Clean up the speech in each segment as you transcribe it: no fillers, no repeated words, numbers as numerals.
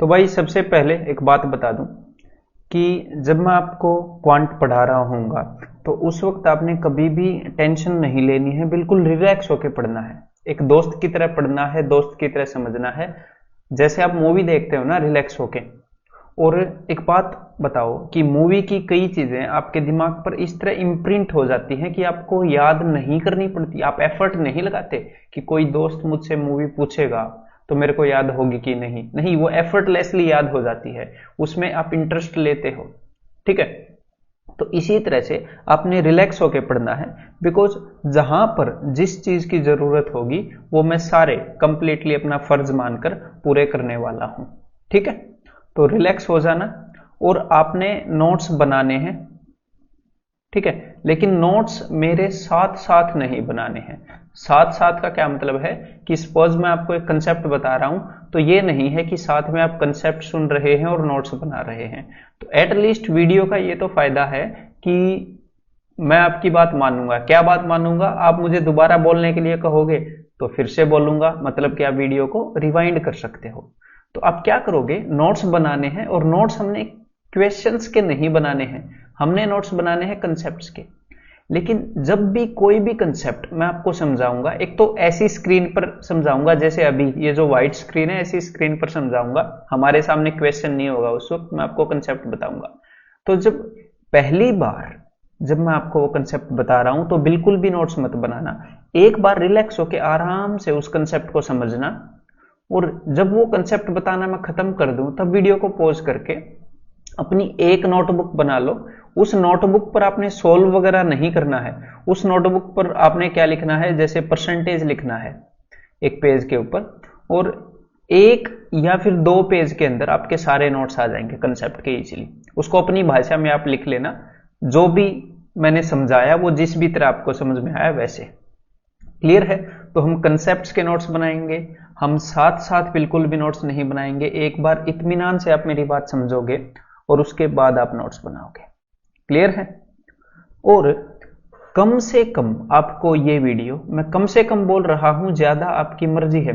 तो भाई सबसे पहले एक बात बता दूं कि जब मैं आपको क्वांट पढ़ा रहा हूँगा तो उस वक्त आपने कभी भी टेंशन नहीं लेनी है, बिल्कुल रिलैक्स होकर पढ़ना है। एक दोस्त की तरह पढ़ना है, दोस्त की तरह समझना है, जैसे आप मूवी देखते हो ना रिलैक्स होके। और एक बात बताओ कि मूवी की कई चीजें आपके दिमाग पर इस तरह इम्प्रिंट हो जाती हैं कि आपको याद नहीं करनी पड़ती, आप एफर्ट नहीं लगाते कि कोई दोस्त मुझसे मूवी पूछेगा तो मेरे को याद होगी कि नहीं, नहीं, वो एफर्टलेसली याद हो जाती है, उसमें आप इंटरेस्ट लेते हो। ठीक है, तो इसी तरह से आपने रिलैक्स होकर पढ़ना है, बिकॉज जहां पर जिस चीज की जरूरत होगी वो मैं सारे कंप्लीटली अपना फर्ज मानकर पूरे करने वाला हूं। ठीक है, तो रिलैक्स हो जाना और आपने नोट्स बनाने हैं। ठीक है, लेकिन नोट्स मेरे साथ साथ नहीं बनाने हैं। साथ साथ का क्या मतलब है कि सपोज मैं आपको एक कंसेप्ट बता रहा हूं तो ये नहीं है कि साथ में आप कंसेप्ट सुन रहे हैं और नोट्स बना रहे हैं। तो एटलीस्ट वीडियो का ये तो फायदा है कि मैं आपकी बात मानूंगा। क्या बात मानूंगा? आप मुझे दोबारा बोलने के लिए कहोगे तो फिर से बोलूंगा, मतलब कि आप वीडियो को रिवाइंड कर सकते हो। तो आप क्या करोगे, नोट्स बनाने हैं, और नोट्स हमने क्वेश्चंस के नहीं बनाने हैं, हमने नोट्स बनाने हैं कंसेप्ट्स के। लेकिन जब भी कोई भी कंसेप्ट मैं आपको समझाऊंगा, एक तो ऐसी स्क्रीन पर समझाऊंगा जैसे अभी ये जो व्हाइट स्क्रीन है, ऐसी स्क्रीन पर समझाऊंगा, हमारे सामने क्वेश्चन नहीं होगा, उस वक्त मैं आपको कंसेप्ट बताऊंगा। तो जब पहली बार जब मैं आपको वो कंसेप्ट बता रहा हूं तो बिल्कुल भी नोट्स मत बनाना, एक बार रिलैक्स होकर आराम से उस कंसेप्ट को समझना, और जब वो कंसेप्ट बताना मैं खत्म कर दूं तब वीडियो को पॉज करके अपनी एक नोटबुक बना लो। उस नोटबुक पर आपने सोल्व वगैरह नहीं करना है, उस नोटबुक पर आपने क्या लिखना है, जैसे परसेंटेज लिखना है एक पेज के ऊपर, और एक या फिर 2 पेज के अंदर आपके सारे नोट्स आ जाएंगे कंसेप्ट के इजीली। उसको अपनी भाषा में आप लिख लेना, जो भी मैंने समझाया वो जिस भी तरह आपको समझ में आया वैसे। क्लियर है? तो हम कंसेप्ट्स के नोट्स बनाएंगे, हम साथ साथ बिल्कुल भी नोट्स नहीं बनाएंगे। एक बार इत्मीनान से आप मेरी बात समझोगे और उसके बाद आप नोट्स बनाओगे। क्लियर है? और कम से कम आपको ये वीडियो, मैं कम से कम बोल रहा हूं, ज्यादा आपकी मर्जी है,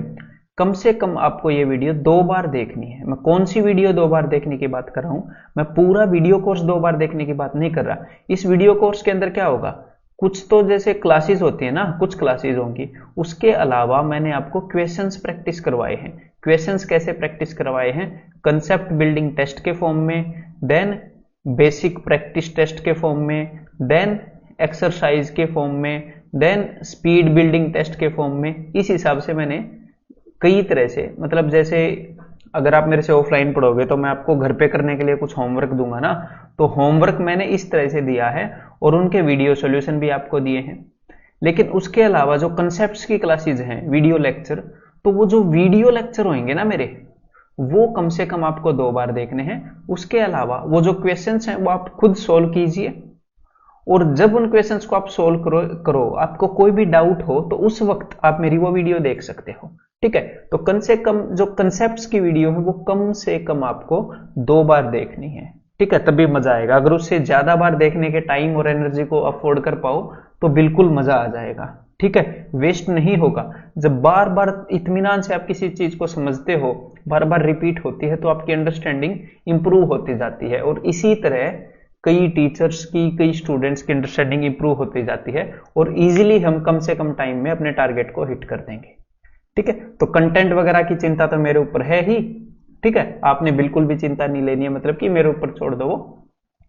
कम से कम आपको ये वीडियो 2 बार देखनी है। मैं कौन सी वीडियो 2 बार देखने की बात कर रहा हूं, मैं पूरा वीडियो कोर्स 2 बार देखने की बात नहीं कर रहा। इस वीडियो कोर्स के अंदर क्या होगा, कुछ तो जैसे क्लासेस होती है ना, कुछ क्लासेस होंगी, उसके अलावा मैंने आपको क्वेश्चंस प्रैक्टिस करवाए हैं। क्वेश्चंस कैसे प्रैक्टिस करवाए हैं? कंसेप्ट बिल्डिंग टेस्ट के फॉर्म में, देन बेसिक प्रैक्टिस टेस्ट के फॉर्म में, देन एक्सरसाइज के फॉर्म में, देन स्पीड बिल्डिंग टेस्ट के फॉर्म में। इस हिसाब से मैंने कई तरह से, मतलब जैसे अगर आप मेरे से ऑफलाइन पढ़ोगे तो मैं आपको घर पे करने के लिए कुछ होमवर्क दूंगा ना, तो होमवर्क मैंने इस तरह से दिया है और उनके वीडियो सॉल्यूशन भी आपको दिए हैं। लेकिन उसके अलावा जो कंसेप्ट्स की क्लासेस हैं, वीडियो लेक्चर, तो वो जो वीडियो लेक्चर होंगे ना मेरे, वो कम से कम आपको 2 बार देखने हैं। उसके अलावा वो जो क्वेश्चंस हैं वो आप खुद सोल्व कीजिए, और जब उन क्वेश्चंस को आप सोल्व करो आपको कोई भी डाउट हो तो उस वक्त आप मेरी वो वीडियो देख सकते हो। ठीक है, तो कम से कम जो कंसेप्ट्स की वीडियो है वो कम से कम आपको 2 बार देखनी है। ठीक है, तभी मजा आएगा। अगर उससे ज्यादा बार देखने के टाइम और एनर्जी को अफोर्ड कर पाओ तो बिल्कुल मजा आ जाएगा। ठीक है, वेस्ट नहीं होगा। जब बार बार इत्मीनान से आप किसी चीज को समझते हो, बार बार रिपीट होती है, तो आपकी अंडरस्टैंडिंग इंप्रूव होती जाती है, और इसी तरह कई टीचर्स की, कई स्टूडेंट्स की अंडरस्टैंडिंग इंप्रूव होती जाती है, और इजीली हम कम से कम टाइम में अपने टारगेट को हिट कर देंगे। ठीक है, तो कंटेंट वगैरह की चिंता तो मेरे ऊपर है ही। ठीक है, आपने बिल्कुल भी चिंता नहीं लेनी है, मतलब कि मेरे ऊपर छोड़ दो वो,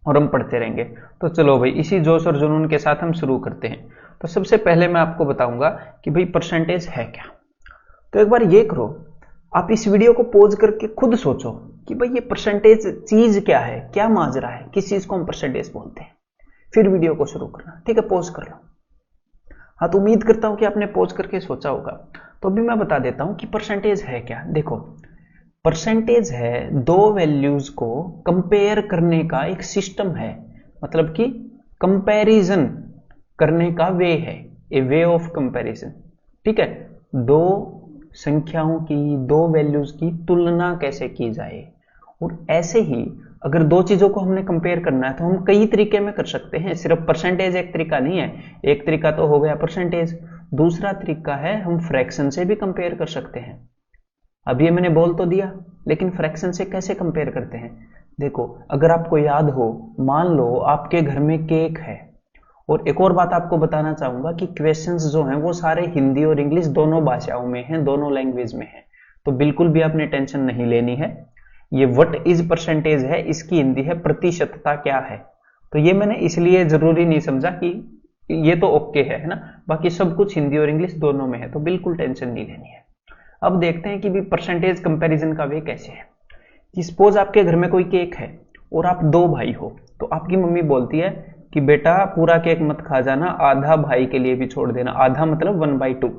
और हम पढ़ते रहेंगे। तो चलो भाई, इसी जोश और जुनून के साथ हम शुरू करते हैं। तो सबसे पहले मैं आपको बताऊंगा कि भाई परसेंटेज है क्या। तो एक बार ये करो, आप इस वीडियो को पॉज करके खुद सोचो कि भाई ये परसेंटेज चीज क्या है, क्या माजरा है, किस चीज को हम परसेंटेज बोलते हैं। फिर वीडियो को शुरू करना। ठीक है, पॉज कर लो। हाँ, तो उम्मीद करता हूं कि आपने पॉज करके सोचा होगा। तो अभी मैं बता देता हूं कि परसेंटेज है क्या। देखो, परसेंटेज है 2 वैल्यूज को कंपेयर करने का एक सिस्टम है, मतलब कि कंपैरिजन करने का वे है, ए वे ऑफ कंपैरिजन। ठीक है, 2 संख्याओं की, 2 वैल्यूज की तुलना कैसे की जाए। और ऐसे ही अगर 2 चीजों को हमने कंपेयर करना है तो हम कई तरीके में कर सकते हैं, सिर्फ परसेंटेज एक तरीका नहीं है। एक तरीका तो हो गया परसेंटेज, दूसरा तरीका है हम फ्रैक्शन से भी कंपेयर कर सकते हैं। अब ये मैंने बोल तो दिया, लेकिन फ्रैक्शन से कैसे कंपेयर करते हैं? देखो, अगर आपको याद हो, मान लो आपके घर में केक है, और एक और बात आपको बताना चाहूंगा कि क्वेश्चंस जो हैं वो सारे हिंदी और इंग्लिश दोनों भाषाओं में हैं, दोनों लैंग्वेज में हैं, तो बिल्कुल भी आपने टेंशन नहीं लेनी है। ये व्हाट इज परसेंटेज है, इसकी हिंदी है प्रतिशतता क्या है। तो ये मैंने इसलिए जरूरी नहीं समझा कि ये तो ओके है ना, बाकी सब कुछ हिंदी और इंग्लिश दोनों में है, तो बिल्कुल टेंशन नहीं लेनी है। अब देखते हैं कि भी परसेंटेज कंपैरिजन का वे कैसे है। कि सपोज आपके घर में कोई केक है और आप 2 भाई हो, तो आपकी मम्मी बोलती है कि बेटा पूरा केक मत खा जाना, आधा भाई के लिए भी छोड़ देना। आधा मतलब 1/2,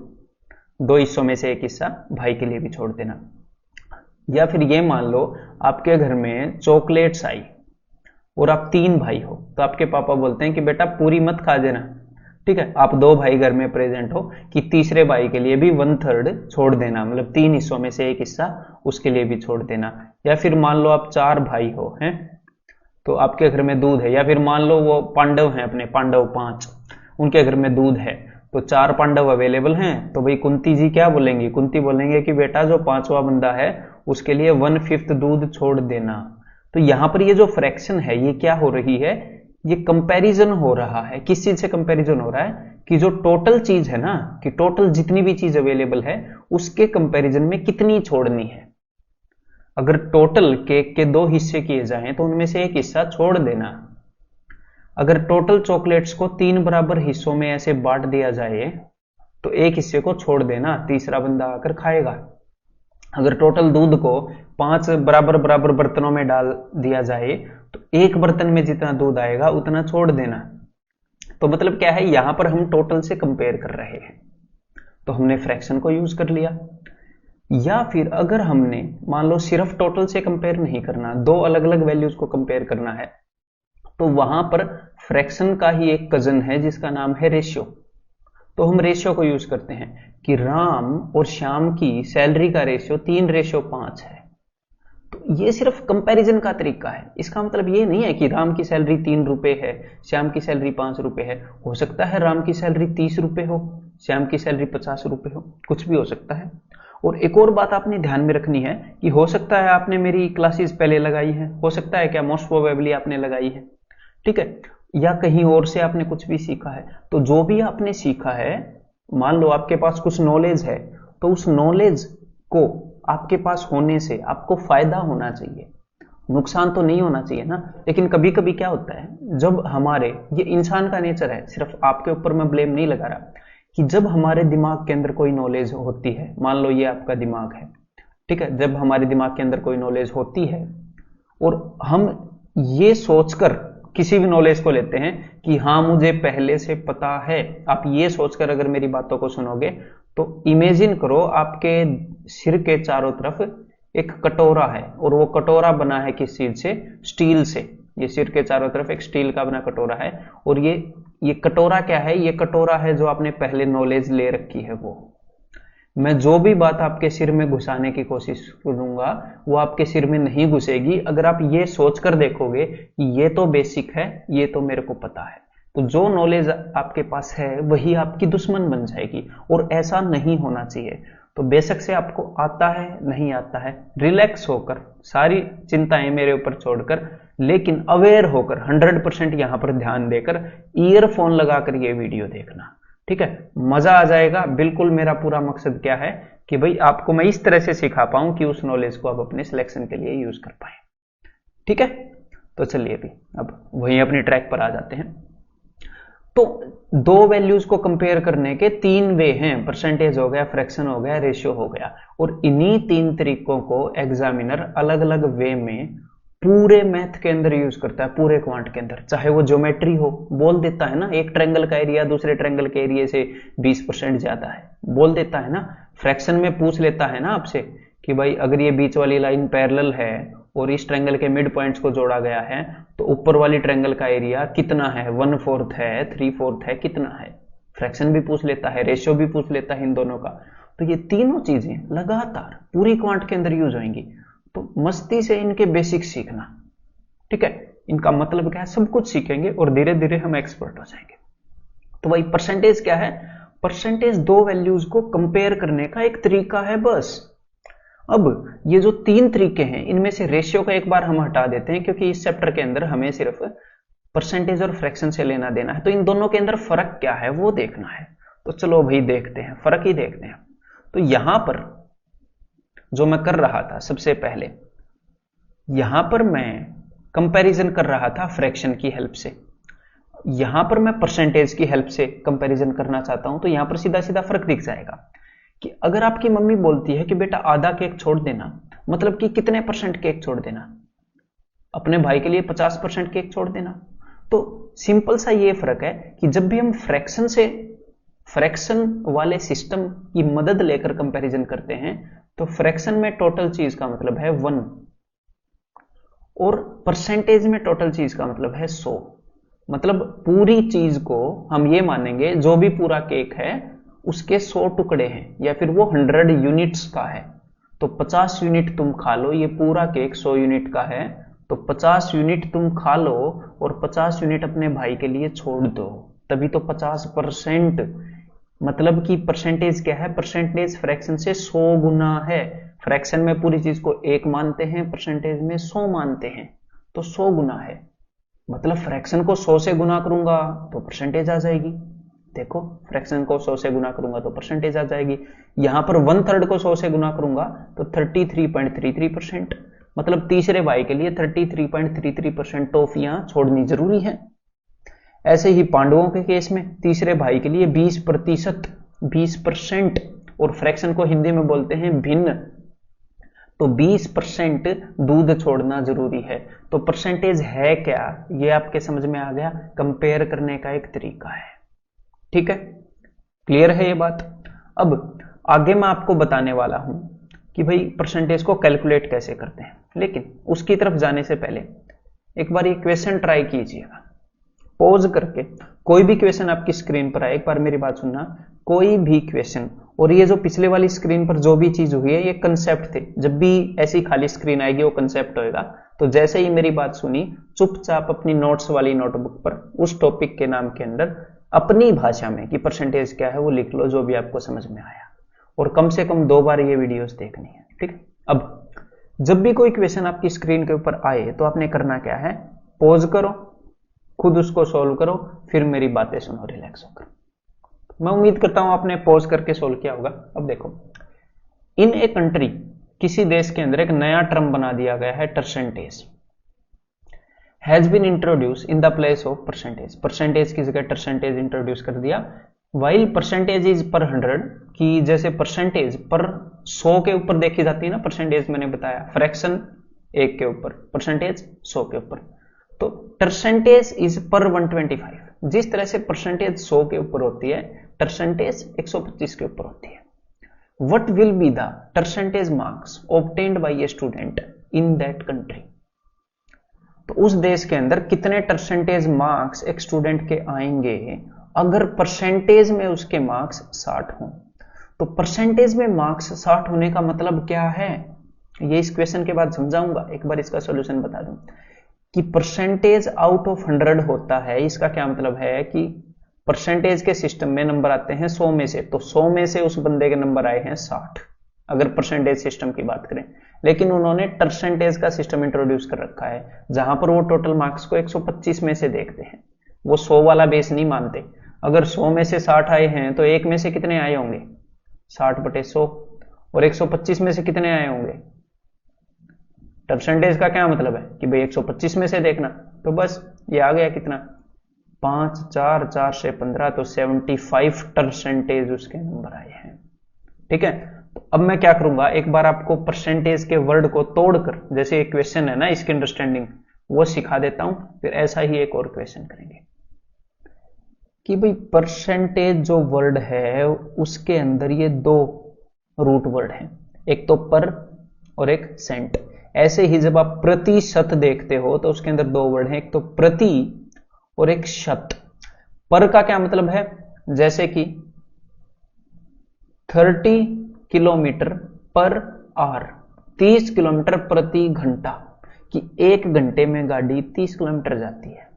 2 हिस्सों में से एक हिस्सा भाई के लिए भी छोड़ देना। या फिर ये मान लो आपके घर में चॉकलेट्स आई और आप 3 भाई हो, तो आपके पापा बोलते हैं कि बेटा पूरी मत खा देना, ठीक है। आप 2 भाई घर में प्रेजेंट हो कि तीसरे भाई के लिए भी 1/3 छोड़ देना, मतलब 3 हिस्सों में से एक हिस्सा उसके लिए भी छोड़ देना। या फिर मान लो आप 4 भाई हो हैं, तो आपके घर में दूध है, या फिर मान लो वो पांडव हैं, अपने पांडव 5, उनके घर में दूध है, तो 4 पांडव अवेलेबल हैं, तो भाई कुंती जी क्या बोलेंगी? कुंती बोलेंगे कि बेटा जो 5वां बंदा है उसके लिए 1/5 दूध छोड़ देना। तो यहां पर ये जो फ्रैक्शन है ये क्या हो रही है? ये कंपैरिजन हो रहा है। किस चीज से कंपैरिजन हो रहा है? कि जो टोटल चीज है ना, कि टोटल जितनी भी चीज अवेलेबल है उसके कंपैरिजन में कितनी छोड़नी है। अगर टोटल केक के 2 हिस्से किए जाएं तो उनमें से एक हिस्सा छोड़ देना। अगर टोटल चॉकलेट्स को 3 बराबर हिस्सों में ऐसे बांट दिया जाए तो एक हिस्से को छोड़ देना, तीसरा बंदा आकर खाएगा। अगर टोटल दूध को 5 बराबर बराबर बर्तनों में डाल दिया जाए तो एक बर्तन में जितना दूध आएगा उतना छोड़ देना। तो मतलब क्या है, यहां पर हम टोटल से कंपेयर कर रहे हैं, तो हमने फ्रैक्शन को यूज कर लिया। या फिर अगर हमने मान लो सिर्फ टोटल से कंपेयर नहीं करना, 2 अलग अलग वैल्यूज को कंपेयर करना है, तो वहां पर फ्रैक्शन का ही एक कजन है जिसका नाम है रेशियो। तो हम रेशियो को यूज करते हैं कि राम और श्याम की सैलरी का रेशियो 3:5 है। तो ये सिर्फ कंपैरिजन का तरीका है। इसका मतलब ये नहीं है कि राम की सैलरी 3 रुपए है, श्याम की सैलरी 5 रुपए है। हो सकता है राम की सैलरी 30 रुपए हो, श्याम की सैलरी 50 रुपए हो, कुछ भी हो सकता है। और एक और बात आपने ध्यान में रखनी है कि हो सकता है आपने मेरी क्लासेस पहले लगाई है, हो सकता है क्या मोस्ट प्रोबेबली आपने लगाई है, ठीक है, या कहीं और से आपने कुछ भी सीखा है। तो जो भी आपने सीखा है, मान लो आपके पास कुछ नॉलेज है, तो उस नॉलेज को आपके पास होने से आपको फायदा होना चाहिए, नुकसान तो नहीं होना चाहिए ना। लेकिन कभी कभी क्या होता है, जब हमारे, ये इंसान का नेचर है, सिर्फ आपके ऊपर मैं ब्लेम नहीं लगा रहा, कि जब हमारे दिमाग के अंदर कोई नॉलेज होती है, मान लो ये आपका दिमाग है, ठीक है, जब हमारे दिमाग के अंदर कोई नॉलेज होती है और हम ये सोचकर किसी भी नॉलेज को लेते हैं कि हाँ मुझे पहले से पता है, आप ये सोचकर अगर मेरी बातों को सुनोगे तो इमेजिन करो आपके सिर के चारों तरफ एक कटोरा है, और वो कटोरा बना है किस चीज से? स्टील से। ये सिर के चारों तरफ एक स्टील का बना कटोरा है, और ये कटोरा क्या है? ये कटोरा है जो आपने पहले नॉलेज ले रखी है। वो मैं जो भी बात आपके सिर में घुसाने की कोशिश करूंगा वो आपके सिर में नहीं घुसेगी अगर आप ये सोचकर देखोगे कि ये तो बेसिक है, ये तो मेरे को पता है। तो जो नॉलेज आपके पास है वही आपकी दुश्मन बन जाएगी, और ऐसा नहीं होना चाहिए। तो बेशक से आपको आता है नहीं आता है, रिलैक्स होकर, सारी चिंताएं मेरे ऊपर छोड़कर, लेकिन अवेयर होकर 100% यहां पर ध्यान देकर ईयरफोन लगाकर ये वीडियो देखना, ठीक है। मजा आ जाएगा। बिल्कुल मेरा पूरा मकसद क्या है कि भाई आपको मैं इस तरह से सिखा पाऊं कि उस नॉलेज को आप अपने सिलेक्शन के लिए यूज कर पाए, ठीक है। तो चलिए अभी अब वहीं अपनी ट्रैक पर आ जाते हैं। तो 2 वैल्यूज को कंपेयर करने के 3 वे हैं, परसेंटेज हो गया, फ्रैक्शन हो गया, रेशियो हो गया, और इन्हीं 3 तरीकों को एग्जामिनर अलग अलग वे में पूरे मैथ के अंदर यूज करता है, पूरे क्वांट के अंदर। चाहे वो ज्योमेट्री हो, बोल देता है ना एक ट्रायंगल का एरिया दूसरे ट्रायंगल के एरिया से 20% ज्यादा है, बोल देता है ना। फ्रैक्शन में पूछ लेता है ना आपसे कि भाई अगर ये बीच वाली लाइन पैरेलल है और इस ट्रायंगल के मिड पॉइंट्स को जोड़ा गया है तो ऊपर वाली ट्रायंगल का एरिया कितना है, 1/4 है, 3/4 है, कितना है। फ्रैक्शन भी पूछ लेता है, रेशियो भी पूछ लेता है इन दोनों का। तो ये तीनों चीजें लगातार पूरी क्वांट के अंदर यूज होंगी। तो मस्ती से इनके बेसिक सीखना, ठीक है। इनका मतलब क्या है, सब कुछ सीखेंगे और धीरे धीरे हम एक्सपर्ट हो जाएंगे। तो भाई परसेंटेज क्या है? परसेंटेज 2 वैल्यूज को कंपेयर करने का एक तरीका है बस। अब ये जो 3 तरीके हैं, इनमें से रेशियो का एक बार हम हटा देते हैं, क्योंकि इस चैप्टर के अंदर हमें सिर्फ परसेंटेज और फ्रैक्शन से लेना देना है, तो इन दोनों के अंदर फर्क क्या है वो देखना है। तो चलो भाई देखते हैं, फर्क ही देखते हैं। तो यहां पर जो मैं कर रहा था, सबसे पहले यहां पर मैं कंपैरिजन कर रहा था फ्रैक्शन की हेल्प से, यहां पर मैं परसेंटेज की हेल्प से कंपैरिजन करना चाहता हूं। तो यहां पर सीधा सीधा फर्क दिख जाएगा कि अगर आपकी मम्मी बोलती है कि बेटा आधा केक छोड़ देना, मतलब कि कितने परसेंट केक छोड़ देना, अपने भाई के लिए 50% केक छोड़ देना। तो सिंपल सा ये फर्क है कि जब भी हम फ्रैक्शन वाले सिस्टम की मदद लेकर कंपैरिजन करते हैं, तो फ्रैक्शन में टोटल चीज का मतलब है 1 और परसेंटेज में टोटल चीज का मतलब है 100। मतलब पूरी चीज को हम ये मानेंगे, जो भी पूरा केक है उसके 100 टुकड़े हैं, या फिर वो 100 यूनिट्स का है। तो 50 यूनिट तुम खा लो, ये पूरा केक 100 यूनिट का है, तो 50 यूनिट तुम खा लो और 50 यूनिट अपने भाई के लिए छोड़ दो, तभी तो 50%। मतलब कि परसेंटेज क्या है, परसेंटेज फ्रैक्शन से 100 गुना है। फ्रैक्शन में पूरी चीज को 1 मानते हैं, परसेंटेज में 100 मानते हैं, तो 100 गुना है। मतलब फ्रैक्शन को 100 से गुना करूंगा तो परसेंटेज आ जाएगी। देखो, फ्रैक्शन को 100 से गुना करूंगा तो परसेंटेज आ जाएगी। यहां पर 1/3 को 100 से गुना करूंगा तो 33.33%। मतलब तीसरे भाई के लिए 33.33% टॉफियां छोड़नी जरूरी है। ऐसे ही पांडवों के केस में तीसरे भाई के लिए 20% और फ्रैक्शन को हिंदी में बोलते हैं भिन्न, तो 20% दूध छोड़ना जरूरी है। तो परसेंटेज है क्या, ये आपके समझ में आ गया, कंपेयर करने का एक तरीका है। ठीक है, क्लियर है ये बात। अब आगे मैं आपको बताने वाला हूं कि भाई परसेंटेज को कैलकुलेट कैसे करते हैं, लेकिन उसकी तरफ जाने से पहले एक बार ये क्वेश्चन ट्राई कीजिएगा पॉज करके। कोई भी क्वेश्चन आपकी स्क्रीन पर आए, एक बार मेरी बात सुनना, कोई भी क्वेश्चन, और ये जो पिछले वाली स्क्रीन पर जो भी चीज हुई है ये कंसेप्ट थे, जब भी ऐसी खाली स्क्रीन आएगी वो कंसेप्ट होएगा। तो जैसे ही मेरी बात सुनी, चुपचाप अपनी नोट्स वाली नोटबुक पर उस टॉपिक के नाम के अंदर अपनी भाषा में कि परसेंटेज क्या है वो लिख लो, जो भी आपको समझ में आया, और कम से कम 2 बार ये वीडियोस देखनी है। ठीक है, अब जब भी कोई क्वेश्चन आपकी स्क्रीन के ऊपर आए तो आपने करना क्या है, पॉज करो, खुद उसको सॉल्व करो, फिर मेरी बातें सुनो, रिलैक्स होकर। मैं उम्मीद करता हूं आपने पॉज करके सॉल्व किया होगा। अब देखो, इन ए कंट्री, किसी देश के अंदर एक नया टर्म बना दिया गया है, percentage has been introduce in the place of percentage. Percentage की जगह परसेंटेज इंट्रोड्यूस कर दिया। वाइल परसेंटेज इज पर 100, कि जैसे परसेंटेज पर 100 के ऊपर देखी जाती है ना, परसेंटेज मैंने बताया, फ्रैक्शन 1 के ऊपर, परसेंटेज 100 के ऊपर, तो परसेंटेज इज पर 125। जिस तरह से परसेंटेज 100 के ऊपर होती है, परसेंटेज 125 के ऊपर होती है। What will be the percentage marks obtained by a student in that country. तो उस देश के अंदर कितने परसेंटेज मार्क्स एक स्टूडेंट के आएंगे अगर परसेंटेज में उसके मार्क्स 60 हों। तो परसेंटेज में मार्क्स 60 होने का मतलब क्या है, ये इस क्वेश्चन के बाद समझाऊंगा। एक बार इसका सॉल्यूशन बता दूं कि परसेंटेज आउट ऑफ 100 होता है, इसका क्या मतलब है कि परसेंटेज के सिस्टम में नंबर आते हैं 100 में से, तो 100 में से उस बंदे के नंबर आए हैं 60, अगर परसेंटेज सिस्टम की बात करें। लेकिन उन्होंने परसेंटेज का सिस्टम इंट्रोड्यूस कर रखा है, जहां पर वो टोटल मार्क्स को 125 में से देखते हैं, वो 100 वाला बेस नहीं मानते। अगर 100 में से 60 आए हैं तो 1 में से कितने आए होंगे, 60/100, और 125 में से कितने आए होंगे। परसेंटेज का क्या मतलब है कि भाई 125 में से देखना, तो बस ये आ गया कितना, 5 4 4 से 15, तो 75% उसके नंबर आए हैं। ठीक है, तो अब मैं क्या करूंगा, एक बार आपको परसेंटेज के वर्ड को तोड़कर, जैसे एक क्वेश्चन है ना, इसकी अंडरस्टैंडिंग वो सिखा देता हूं, फिर ऐसा ही एक और क्वेश्चन करेंगे कि भाई परसेंटेज जो वर्ड है उसके अंदर ये 2 रूट वर्ड हैं, एक तो पर और एक सेंट। ऐसे ही जब आप प्रतिशत देखते हो तो उसके अंदर 2 वर्ड हैं, एक तो प्रति और एक शत। पर का क्या मतलब है, जैसे कि 30 किलोमीटर पर आवर, 30 किलोमीटर प्रति घंटा, कि 1 घंटे में गाड़ी 30 किलोमीटर जाती है।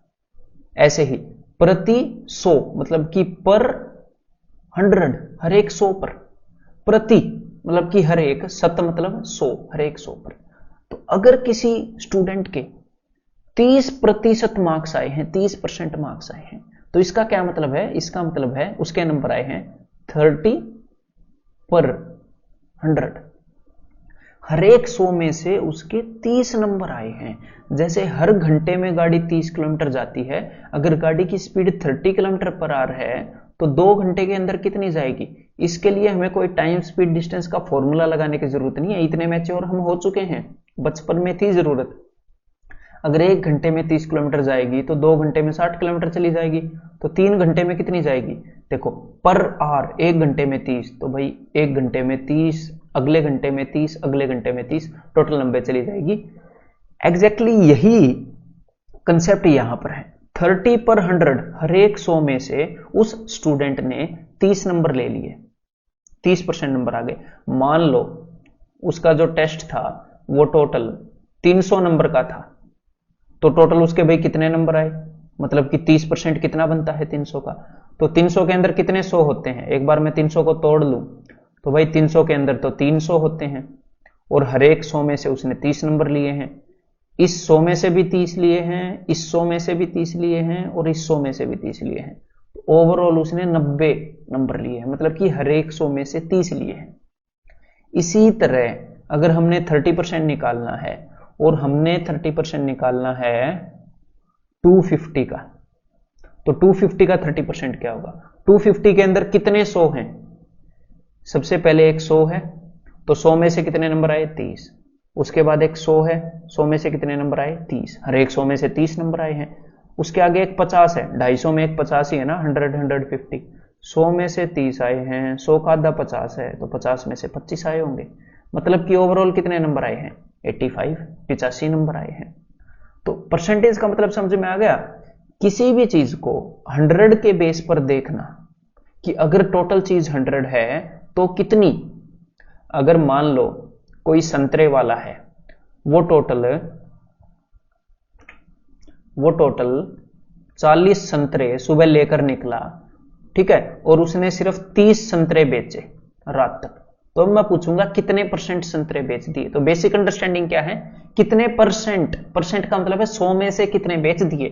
ऐसे ही प्रति 100 मतलब कि पर 100, हर एक 100 पर, प्रति मतलब कि हर एक, शत मतलब 100, हर एक 100 पर। तो अगर किसी स्टूडेंट के 30% मार्क्स आए हैं, 30% मार्क्स आए हैं, तो इसका क्या मतलब है? इसका मतलब है उसके नंबर आए हैं 30/100। हर एक 100 में से उसके 30 नंबर आए हैं। जैसे हर घंटे में गाड़ी 30 किलोमीटर जाती है, अगर गाड़ी की स्पीड 30 किलोमीटर पर आवर है तो 2 घंटे के अंदर कितनी जाएगी? इसके लिए हमें कोई टाइम स्पीड डिस्टेंस का फॉर्मूला लगाने की जरूरत नहीं है, इतने मैच्योर हम हो चुके हैं, बचपन में थी जरूरत। अगर 1 घंटे में 30 किलोमीटर जाएगी तो 2 घंटे में 60 किलोमीटर चली जाएगी, तो 3 घंटे में कितनी जाएगी? देखो, पर आवर 1 घंटे में 30, तो भाई 1 घंटे में 30, अगले घंटे में 30, अगले घंटे में 30, टोटल 90 चली जाएगी। एग्जैक्टली यही कंसेप्ट यहां पर है। 30/100, हर एक 100 में से उस स्टूडेंट ने 30 नंबर ले लिए, 30% नंबर आ गए। मान लो उसका जो टेस्ट था वो टोटल 300 नंबर का था, तो टोटल उसके भाई कितने नंबर आए? मतलब कि 30% कितना बनता है 300 का? तो 300 के अंदर कितने 100 होते हैं? एक बार मैं 300 को तोड़ लूं तो भाई 300 के अंदर तो 300 होते हैं, और हर एक 100 में से उसने 30 नंबर लिए हैं। इस 100 में से भी 30 लिए हैं, इस 100 में से भी 30 लिए हैं, और इस 100 में से भी 30 लिए हैं। ओवरऑल उसने 90 नंबर लिए हैं, मतलब कि हर एक 100 में से 30 लिए हैं। इसी तरह अगर हमने 30% निकालना है, और हमने 30% निकालना है 250 का, तो 250 का 30% क्या होगा? 250 के अंदर कितने 100 हैं? सबसे पहले एक 100 है, तो 100 में से कितने नंबर आए? 30। उसके बाद एक 100 है, 100 में से कितने नंबर आए? 30। हर एक 100 में से 30 नंबर आए हैं। उसके आगे एक 50 है, 250 में एक 50 ही है ना, 100, 150। 100 में से 30 आए हैं, 100 का आधा 50 है, तो 50 में से 25 आए होंगे। मतलब कि ओवरऑल कितने नंबर आए हैं? 85, 85 नंबर आए हैं। तो परसेंटेज का मतलब समझ में आ गया? किसी भी चीज को 100 के बेस पर देखना कि अगर टोटल चीज 100 है तो कितनी। अगर मान लो कोई संतरे वाला है, वो टोटल 40 संतरे सुबह लेकर निकला, ठीक है, और उसने सिर्फ 30 संतरे बेचे रात तक, तो मैं पूछूंगा कितने % संतरे बेच दिए। तो बेसिक अंडरस्टैंडिंग क्या है? कितने %, परसेंट का मतलब है 100 में से कितने बेच दिए,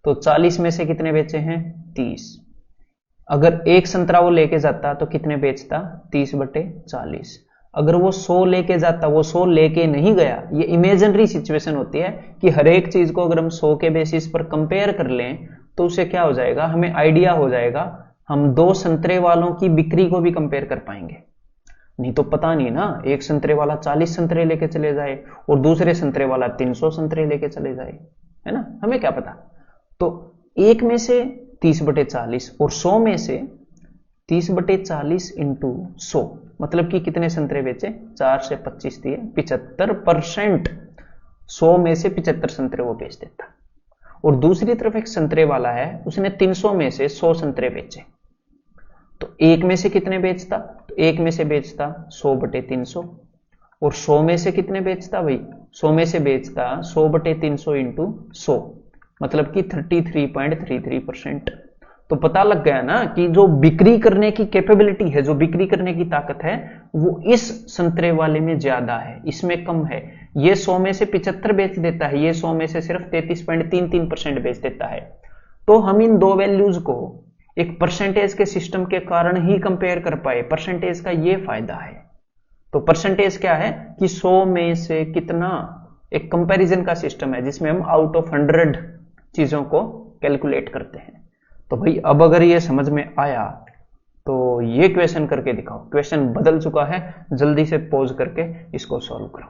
तो 40 में से कितने बेचे हैं? 30। अगर एक संतरा वो लेके जाता तो कितने बेचता? 30/40। अगर वो 100 लेके जाता, वो 100 लेके नहीं गया, ये इमेजिनरी सिचुएशन होती है कि हर एक चीज को अगर हम 100 के बेसिस पर कंपेयर कर लें तो उसे क्या हो जाएगा? हमें आइडिया हो जाएगा, हम 2 संतरे वालों की बिक्री को भी कंपेयर कर पाएंगे। नहीं तो पता नहीं ना, एक संतरे वाला 40 संतरे लेके चले जाए और दूसरे संतरे वाला 300 संतरे लेके चले जाए, है ना, हमें क्या पता। तो एक में से 30/40 और 100 में से 30/40 इंटू 100, मतलब कि कितने संतरे बेचे? 4 से 25 दिए, 75%। 100 में से 75 संतरे वो बेच देता। और दूसरी तरफ एक संतरे वाला है, उसने 300 में से 100 संतरे बेचे, तो एक में से कितने बेचता? तो एक में से बेचता 100/300, और 100 में से कितने बेचता भाई? 100 में से बेचता 100/300 इंटू 100, मतलब कि 33.33%। तो पता लग गया ना कि जो बिक्री करने की कैपेबिलिटी है, जो बिक्री करने की ताकत है, वो इस संतरे वाले में ज्यादा है, इसमें कम है। ये 100 में से 75 बेच देता है, ये 100 में से सिर्फ 33.33% बेच देता है। तो हम इन दो वैल्यूज को एक परसेंटेज के सिस्टम के कारण ही कंपेयर कर पाए। परसेंटेज का ये फायदा है। तो परसेंटेज क्या है कि 100 में से कितना, एक कंपैरिजन का सिस्टम है जिसमें हम आउट ऑफ 100 चीजों को कैलकुलेट करते हैं। तो भाई अब अगर ये समझ में आया तो ये क्वेश्चन करके दिखाओ। क्वेश्चन बदल चुका है, जल्दी से पॉज करके इसको सॉल्व करो।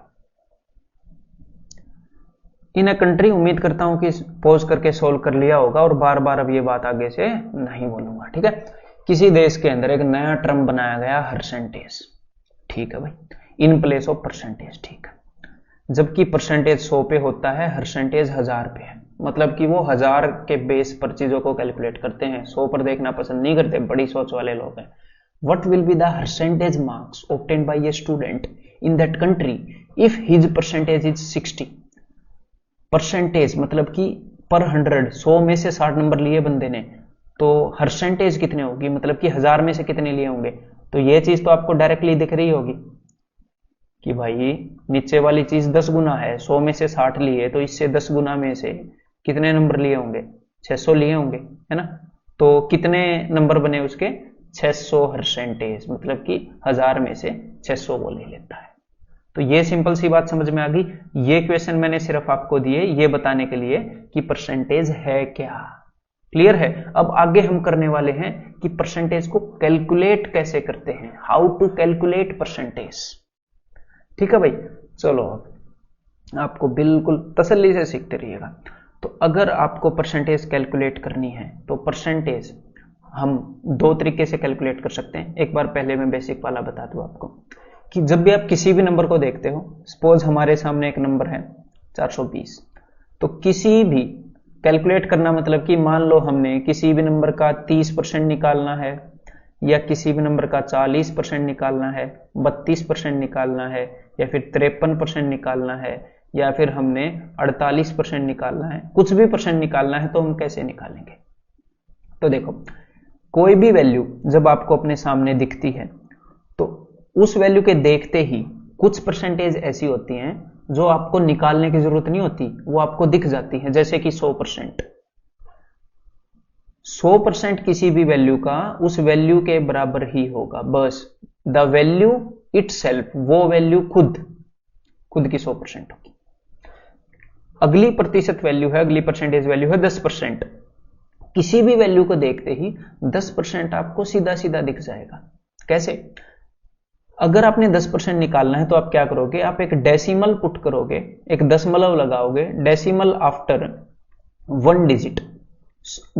इन अ कंट्री, उम्मीद करता हूं कि पॉज करके सॉल्व कर लिया होगा और बार बार अब ये बात आगे से नहीं बोलूंगा, ठीक है। किसी देश के अंदर एक नया टर्म बनाया गया, परसेंटेज, ठीक है भाई, इन प्लेस ऑफ परसेंटेज, ठीक है। जबकि परसेंटेज 100 पे होता है, परसेंटेज 1000 पे है, मतलब कि वो 1000 के बेस पर चीजों को कैलकुलेट करते हैं, 100 पर देखना पसंद नहीं करते, बड़ी सोच वाले लोग हैं। What will be the percentage marks obtained by a student in that country if his percentage is 60? Percentage मतलब कि पर 100, 100 में से 60 नंबर लिए बंदे ने, तो परसेंटेज कितने होगी, मतलब कि 1000 में से कितने लिए होंगे। तो ये चीज तो आपको डायरेक्टली दिख रही होगी, कि भाई नीचे वाली चीज 10 गुना है, 100 में से 60 लिए तो इससे 10 गुना में से कितने नंबर लिए होंगे, 600 लिए होंगे, है ना। तो कितने नंबर बने उसके, 600%, मतलब कि 1000 में से 600 वो ले लेता है। तो ये सिंपल सी बात समझ में आ गई। ये क्वेश्चन मैंने सिर्फ आपको दिए ये बताने के लिए कि परसेंटेज है क्या। क्लियर है। अब आगे हम करने वाले हैं कि परसेंटेज को कैलकुलेट कैसे करते हैं, हाउ टू कैलकुलेट परसेंटेज। ठीक है भाई, चलो अब आपको बिल्कुल तसल्ली से सीखते रहिएगा। तो अगर आपको परसेंटेज कैलकुलेट करनी है तो परसेंटेज हम दो तरीके से कैलकुलेट कर सकते हैं। एक बार पहले मैं बेसिक वाला बता दूं आपको कि जब भी आप किसी भी नंबर को देखते हो, सपोज हमारे सामने एक नंबर है 420, तो किसी भी कैलकुलेट करना मतलब कि मान लो हमने किसी भी नंबर का 30% निकालना है, या किसी भी नंबर का 40% निकालना है, 32% निकालना है, या फिर 53% निकालना है, या फिर हमने 48% निकालना है, कुछ भी परसेंट निकालना है, तो हम कैसे निकालेंगे। तो देखो, कोई भी वैल्यू जब आपको अपने सामने दिखती है तो उस वैल्यू के देखते ही कुछ परसेंटेज ऐसी होती हैं जो आपको निकालने की जरूरत नहीं होती, वो आपको दिख जाती है। जैसे कि 100%, 100% किसी भी वैल्यू का उस वैल्यू के बराबर ही होगा, बस द वैल्यू इटसेल्फ, वो वैल्यू खुद की 100% होगी। अगली प्रतिशत वैल्यू है, अगली परसेंटेज वैल्यू है 10%। किसी भी वैल्यू को देखते ही 10% आपको सीधा सीधा दिख जाएगा। कैसे? अगर आपने 10% निकालना है तो आप क्या करोगे, आप एक डेसिमल पुट करोगे, एक दशमलव लगाओगे, डेसिमल आफ्टर 1 डिजिट,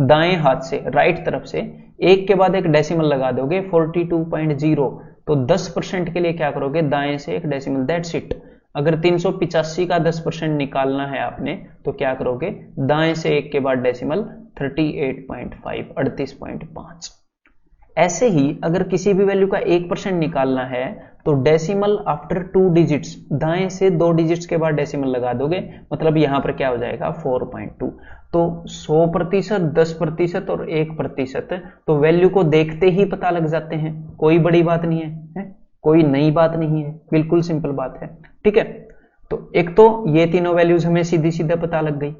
दाएं हाथ से राइट तरफ से एक के बाद एक डेसिमल लगा दोगे 42.0। तो 10% के लिए क्या करोगे, दाएं से एक डेसिमल, दैट्स इट। अगर 385 का 10% निकालना है आपने तो क्या करोगे, दाएं से एक के बाद डेसिमल 38.5, 38.5। ऐसे ही अगर किसी भी वैल्यू का 1% निकालना है तो डेसिमल आफ्टर 2 डिजिट्स, दाएं से 2 डिजिट्स के बाद डेसिमल लगा दोगे, मतलब यहां पर क्या हो जाएगा 4.2। तो 100%, 10% और 1%, तो वैल्यू को देखते ही पता लग जाते हैं। कोई बड़ी बात नहीं है, कोई नई बात नहीं है, बिल्कुल सिंपल बात है। ठीक है, तो एक तो ये तीनों वैल्यूज हमें सीधी सीधा पता लग गई।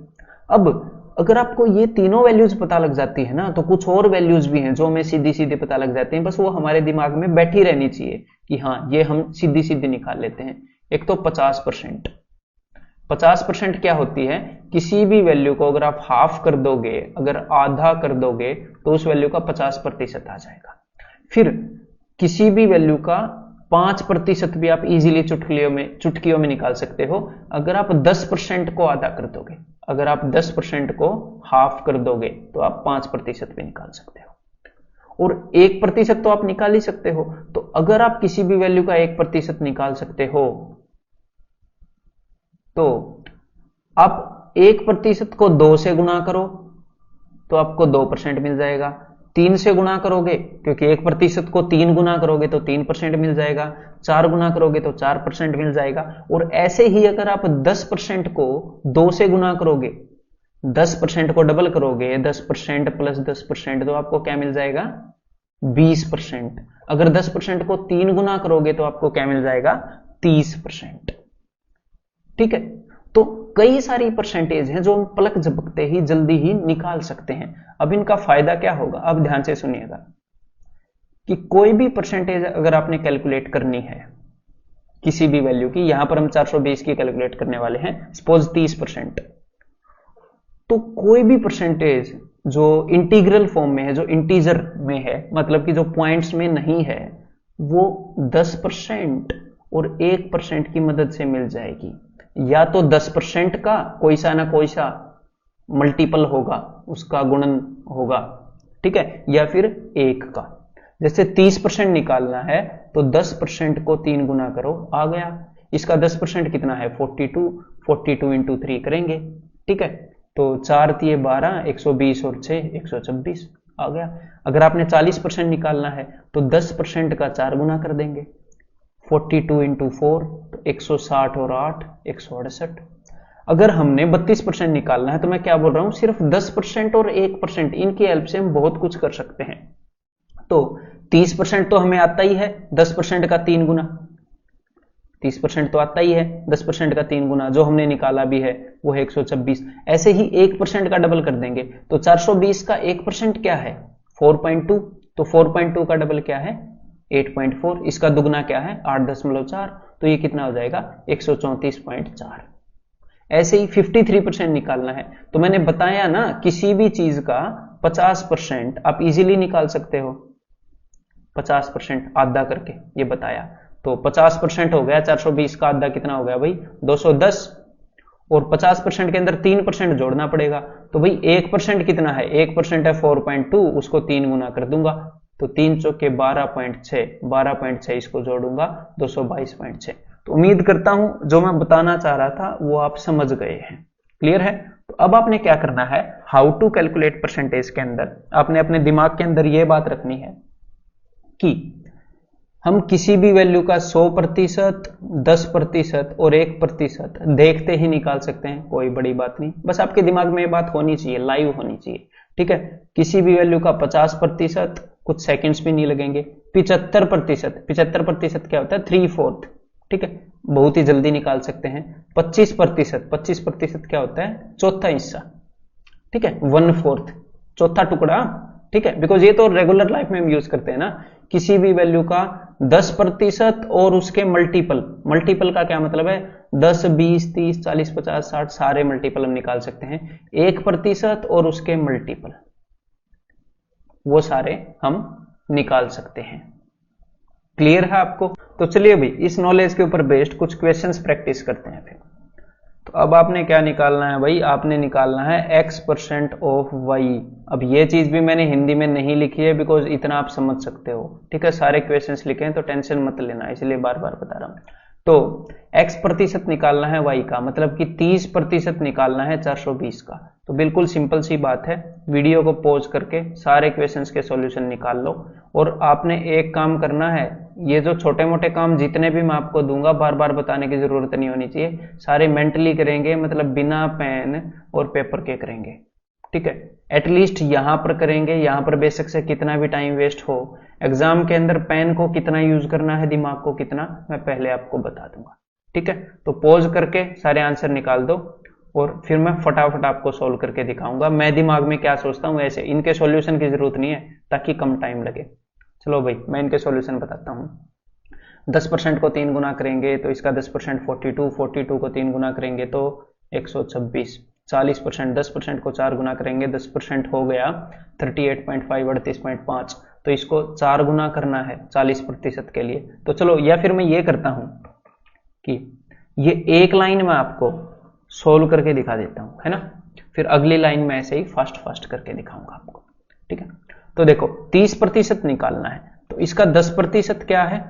अब अगर आपको ये तीनों वैल्यूज पता लग जाती है ना, तो कुछ और वैल्यूज भी हैं जो हमें सीधी सीधे पता लग जाती हैं, बस वो हमारे दिमाग में बैठी रहनी चाहिए कि हाँ ये हम सीधी सीधी निकाल लेते हैं। एक तो 50%। 50% क्या होती है, किसी भी वैल्यू को अगर आप हाफ कर दोगे, अगर आधा कर दोगे, तो उस वैल्यू का 50% आ जाएगा। फिर किसी भी वैल्यू का 5% भी आप इजीली चुटकियों में निकाल सकते हो। अगर आप 10% को आधा कर दोगे, अगर आप 10% को हाफ कर दोगे तो आप 5% भी निकाल सकते हो। और 1% तो आप निकाल ही सकते हो। तो अगर आप किसी भी वैल्यू का 1% निकाल सकते हो तो आप 1% को 2 से गुणा करो तो आपको 2% मिल जाएगा। 3 से गुणा करोगे, क्योंकि 1% को 3 गुना करोगे तो 3% मिल जाएगा। 4 गुना करोगे तो 4% मिल जाएगा। और ऐसे ही अगर आप 10% को 2 से गुना करोगे, 10% को डबल करोगे, 10% प्लस 10%, तो आपको क्या मिल जाएगा 20%। अगर 10% को 3 गुना करोगे तो आपको क्या मिल जाएगा 30%। ठीक है, तो कई सारी परसेंटेज हैं जो हम पलक झपकते ही जल्दी ही निकाल सकते हैं। अब इनका फायदा क्या होगा, अब ध्यान से सुनिएगा कि कोई भी परसेंटेज अगर आपने कैलकुलेट करनी है किसी भी वैल्यू की, यहां पर हम 420 की कैलकुलेट करने वाले हैं, सपोज 30%, तो कोई भी परसेंटेज जो इंटीग्रल फॉर्म में है, जो इंटीजर में है, मतलब कि जो पॉइंट्स में नहीं है, वो 10% और 1% की मदद से मिल जाएगी। या तो 10% का कोई सा ना कोई सा मल्टीपल होगा, उसका गुणन होगा, ठीक है, या फिर 1 का। जैसे 30% निकालना है तो 10% को 3 गुना करो, आ गया। इसका 10% कितना है 42, 42 इंटू 3 करेंगे, ठीक है, तो 4 तिये 12, 120 और 6 126 आ गया। अगर आपने 40% निकालना है तो 10% का 4 गुना कर देंगे, 42 इंटू 4 तो 160 और 8 168। अगर हमने 32% निकालना है तो मैं क्या बोल रहा हूं, सिर्फ 10% और 1%, इनकी हेल्प से हम बहुत कुछ कर सकते हैं। तो 30% तो हमें आता ही है, 10% का 3 गुना, 30% तो आता ही है, 10% का 3 गुना जो हमने निकाला भी है वो है 126। ऐसे ही 1% का डबल कर देंगे तो 420 का 1% क्या है 4.2, तो 4.2 का डबल क्या है 8.4, इसका दुगना क्या है 8.4, तो ये कितना हो जाएगा 134.4। ऐसे ही 53% निकालना है, तो मैंने बताया ना किसी भी चीज का 50% आप इजीली निकाल सकते हो, 50% आधा करके ये बताया, तो 50% हो गया 420 का आधा कितना हो गया भाई 210, और 50% के अंदर 3% जोड़ना पड़ेगा, तो भाई 1% कितना है 1% है 4.2, उसको 3 गुना कर दूंगा, तो 3 चौके 12.6 इसको जोड़ूंगा 222.6। तो उम्मीद करता हूं जो मैं बताना चाह रहा था वो आप समझ गए हैं, क्लियर है। तो अब आपने क्या करना है, हाउ टू कैलकुलेट परसेंटेज के अंदर आपने अपने दिमाग के अंदर ये बात रखनी है कि हम किसी भी वैल्यू का 100%, 10% और 1% देखते ही निकाल सकते हैं, कोई बड़ी बात नहीं, बस आपके दिमाग में ये बात होनी चाहिए, लाइव होनी चाहिए, ठीक है। किसी भी वैल्यू का 50%, कुछ सेकंड्स भी नहीं लगेंगे। 75% क्या होता है 3/4, ठीक है, बहुत ही जल्दी निकाल सकते हैं। 25% क्या होता है चौथा हिस्सा, ठीक है, 1/4 चौथा टुकड़ा, ठीक है, बिकॉज ये तो रेगुलर लाइफ में हम यूज करते हैं ना। किसी भी वैल्यू का 10% और उसके मल्टीपल, मल्टीपल का क्या मतलब है 10, 20, 30, 40, 50, 60 सारे मल्टीपल हम निकाल सकते हैं। 1% और उसके मल्टीपल वो सारे हम निकाल सकते हैं, क्लियर है आपको। तो चलिए भाई इस नॉलेज के ऊपर बेस्ड कुछ क्वेश्चंस प्रैक्टिस करते हैं फिर। तो अब आपने क्या निकालना है भाई, आपने निकालना है x% ऑफ y। अब ये चीज भी मैंने हिंदी में नहीं लिखी है बिकॉज इतना आप समझ सकते हो, ठीक है, सारे क्वेश्चंस लिखे हैं तो टेंशन मत लेना, इसलिए बार बार बता रहा हूं। तो x% निकालना है y का, मतलब कि 30% निकालना है 420 का। तो बिल्कुल सिंपल सी बात है, वीडियो को पॉज करके सारे क्वेश्चंस के सॉल्यूशन निकाल लो। और आपने एक काम करना है, ये जो छोटे मोटे काम जितने भी मैं आपको दूंगा बार बार बताने की जरूरत नहीं होनी चाहिए, सारे मेंटली करेंगे, मतलब बिना पेन और पेपर के करेंगे, ठीक है। एटलीस्ट यहां पर करेंगे, यहां पर बेशक से कितना भी टाइम वेस्ट हो, एग्जाम के अंदर पेन को कितना यूज करना है, दिमाग को कितना, मैं पहले आपको बता दूंगा, ठीक है। तो पॉज करके सारे आंसर निकाल दो और फिर मैं फटाफट आपको सोल्व करके दिखाऊंगा। मैं दिमाग में क्या सोचता हूं ऐसे, इनके सॉल्यूशन की जरूरत नहीं है ताकि कम टाइम लगे। चलो भाई मैं इनके सॉल्यूशन बताता हूं। 10% को 3 गुना करेंगे तो इसका 10% 42, 42 को 3 गुना करेंगे तो 126। 40%, 10% को 4 गुना करेंगे 10% हो गया 38.5, 38.5, तो इसको 4 गुना करना है 40% के लिए। तो चलो, या फिर मैं ये करता हूं कि ये एक लाइन में आपको सोल्व करके दिखा देता हूं, है ना, फिर अगली लाइन में ऐसे ही फास्ट फास्ट करके दिखाऊंगा आपको, ठीक है। तो देखो 30% निकालना है, तो इसका 10% क्या है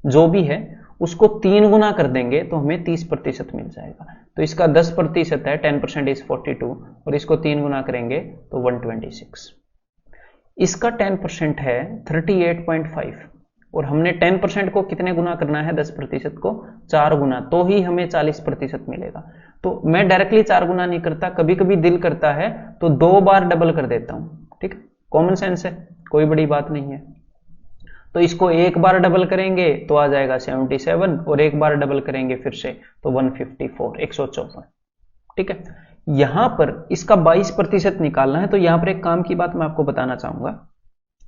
जो भी है उसको 3 गुना कर देंगे तो हमें 30% मिल जाएगा। तो इसका 10% है 10% इज 42, और इसको 3 गुना करेंगे तो 126। इसका 10% है 38.5, और हमने 10% को कितने गुना करना है 10% को 4 गुना, तो ही हमें 40% मिलेगा। तो मैं डायरेक्टली 4 गुना नहीं करता, कभी कभी दिल करता है तो 2 बार डबल कर देता हूं, ठीक है, कॉमन सेंस है, कोई बड़ी बात नहीं है। तो इसको एक बार डबल करेंगे तो आ जाएगा 77, और एक बार डबल करेंगे फिर से तो 154, 154, ठीक है। यहां पर इसका 22% निकालना है, तो यहां पर एक काम की बात मैं आपको बताना चाहूंगा।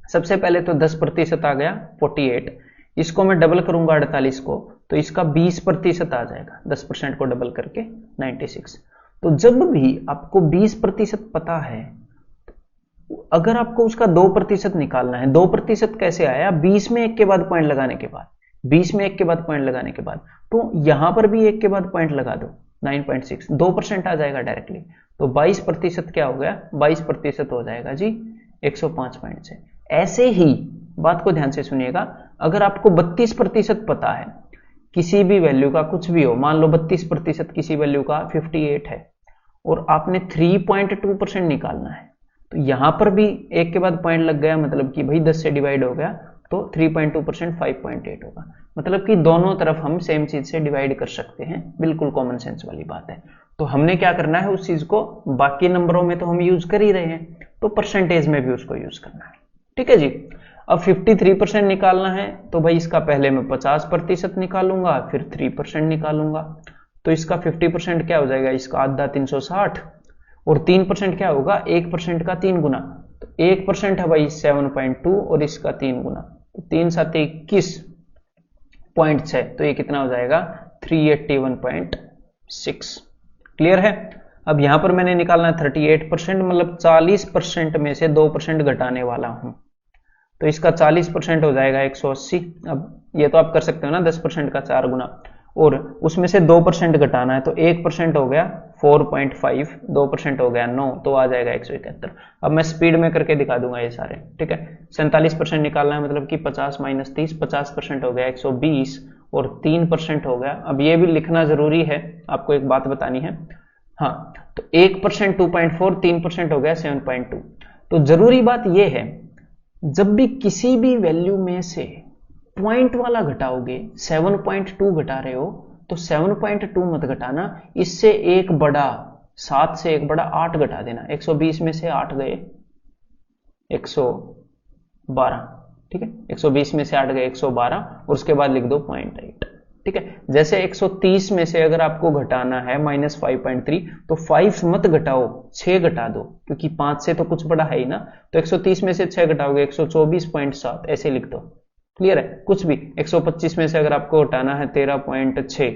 सबसे पहले तो 10% आ गया 48, इसको मैं डबल करूंगा 48 को तो इसका 20% आ जाएगा, 10% को डबल करके 96। तो जब भी आपको 20% पता है, अगर आपको उसका 2% निकालना है, 2% कैसे आया 20 में 1 के बाद पॉइंट लगाने के बाद, 20 में 1 के बाद पॉइंट लगाने के बाद, तो यहां पर भी 1 के बाद पॉइंट लगा दो 9.6, 2% आ जाएगा डायरेक्टली। तो 22% क्या हो गया 22% हो जाएगा जी 105.6। ऐसे ही बात को ध्यान से सुनिएगा, अगर आपको 32% पता है किसी भी वैल्यू का, कुछ भी हो, मान लो 32% किसी वैल्यू का 58 है और आपने 3.2% निकालना है, तो यहां पर भी 1 के बाद पॉइंट लग गया, मतलब कि भाई 10 से डिवाइड हो गया तो 3.2% 5.8 होगा, मतलब कि दोनों तरफ हम सेम चीज से डिवाइड कर सकते हैं, बिल्कुल कॉमन सेंस वाली बात है। तो हमने क्या करना है उस चीज को, बाकी नंबरों में तो हम यूज कर ही रहे हैं तो परसेंटेज में भी उसको यूज करना है, ठीक है जी। अब 53% निकालना है तो भाई इसका पहले मैं 50% निकालूंगा, फिर 3% निकालूंगा। तो इसका 50% क्या हो जाएगा, इसका आधा 360, और 3% क्या होगा, 1% का 3 गुना। तो 1% है भाई 7.2 और इसका 3 गुना, तो 3 7 21.6, तो ये कितना हो जाएगा 381.6। क्लियर है। अब यहां पर मैंने निकालना है 38%, मतलब 40% में से 2% घटाने वाला हूं, तो इसका 40% हो जाएगा 180। अब ये तो आप कर सकते हो ना, 10% का 4 गुना, और उसमें से 2% घटाना है, तो 1% हो गया 4.5, 2% हो गया 9, तो आ जाएगा 171। अब मैं स्पीड में करके दिखा दूंगा ये सारे, ठीक है। 47% निकालना है, मतलब कि 50 - 30, 50% हो गया 120, और 3% हो गया। अब ये भी लिखना जरूरी है, आपको एक बात बतानी है, हाँ, तो 1% 2.4, 3% हो गया 7.2। तो जरूरी बात ये है, जब भी किसी भी वैल्यू में से पॉइंट वाला घटाओगे, 7.2 घटा रहे हो, तो 7.2 मत घटाना, इससे एक बड़ा 7 से एक बड़ा 8 घटा देना। 120 में से 8 गए 112, ठीक है, 120 में से 8 गए 112, और उसके बाद लिख दो 0.8, ठीक है। जैसे 130 में से अगर आपको घटाना है -5.3, तो 5 मत घटाओ, 6 घटा दो, क्योंकि 5 से तो कुछ बड़ा है ही ना। तो 130 में से 6 घटाओगे 124.7, ऐसे लिख दो। क्लियर है। कुछ भी 125 में से अगर आपको घटाना है 13.6,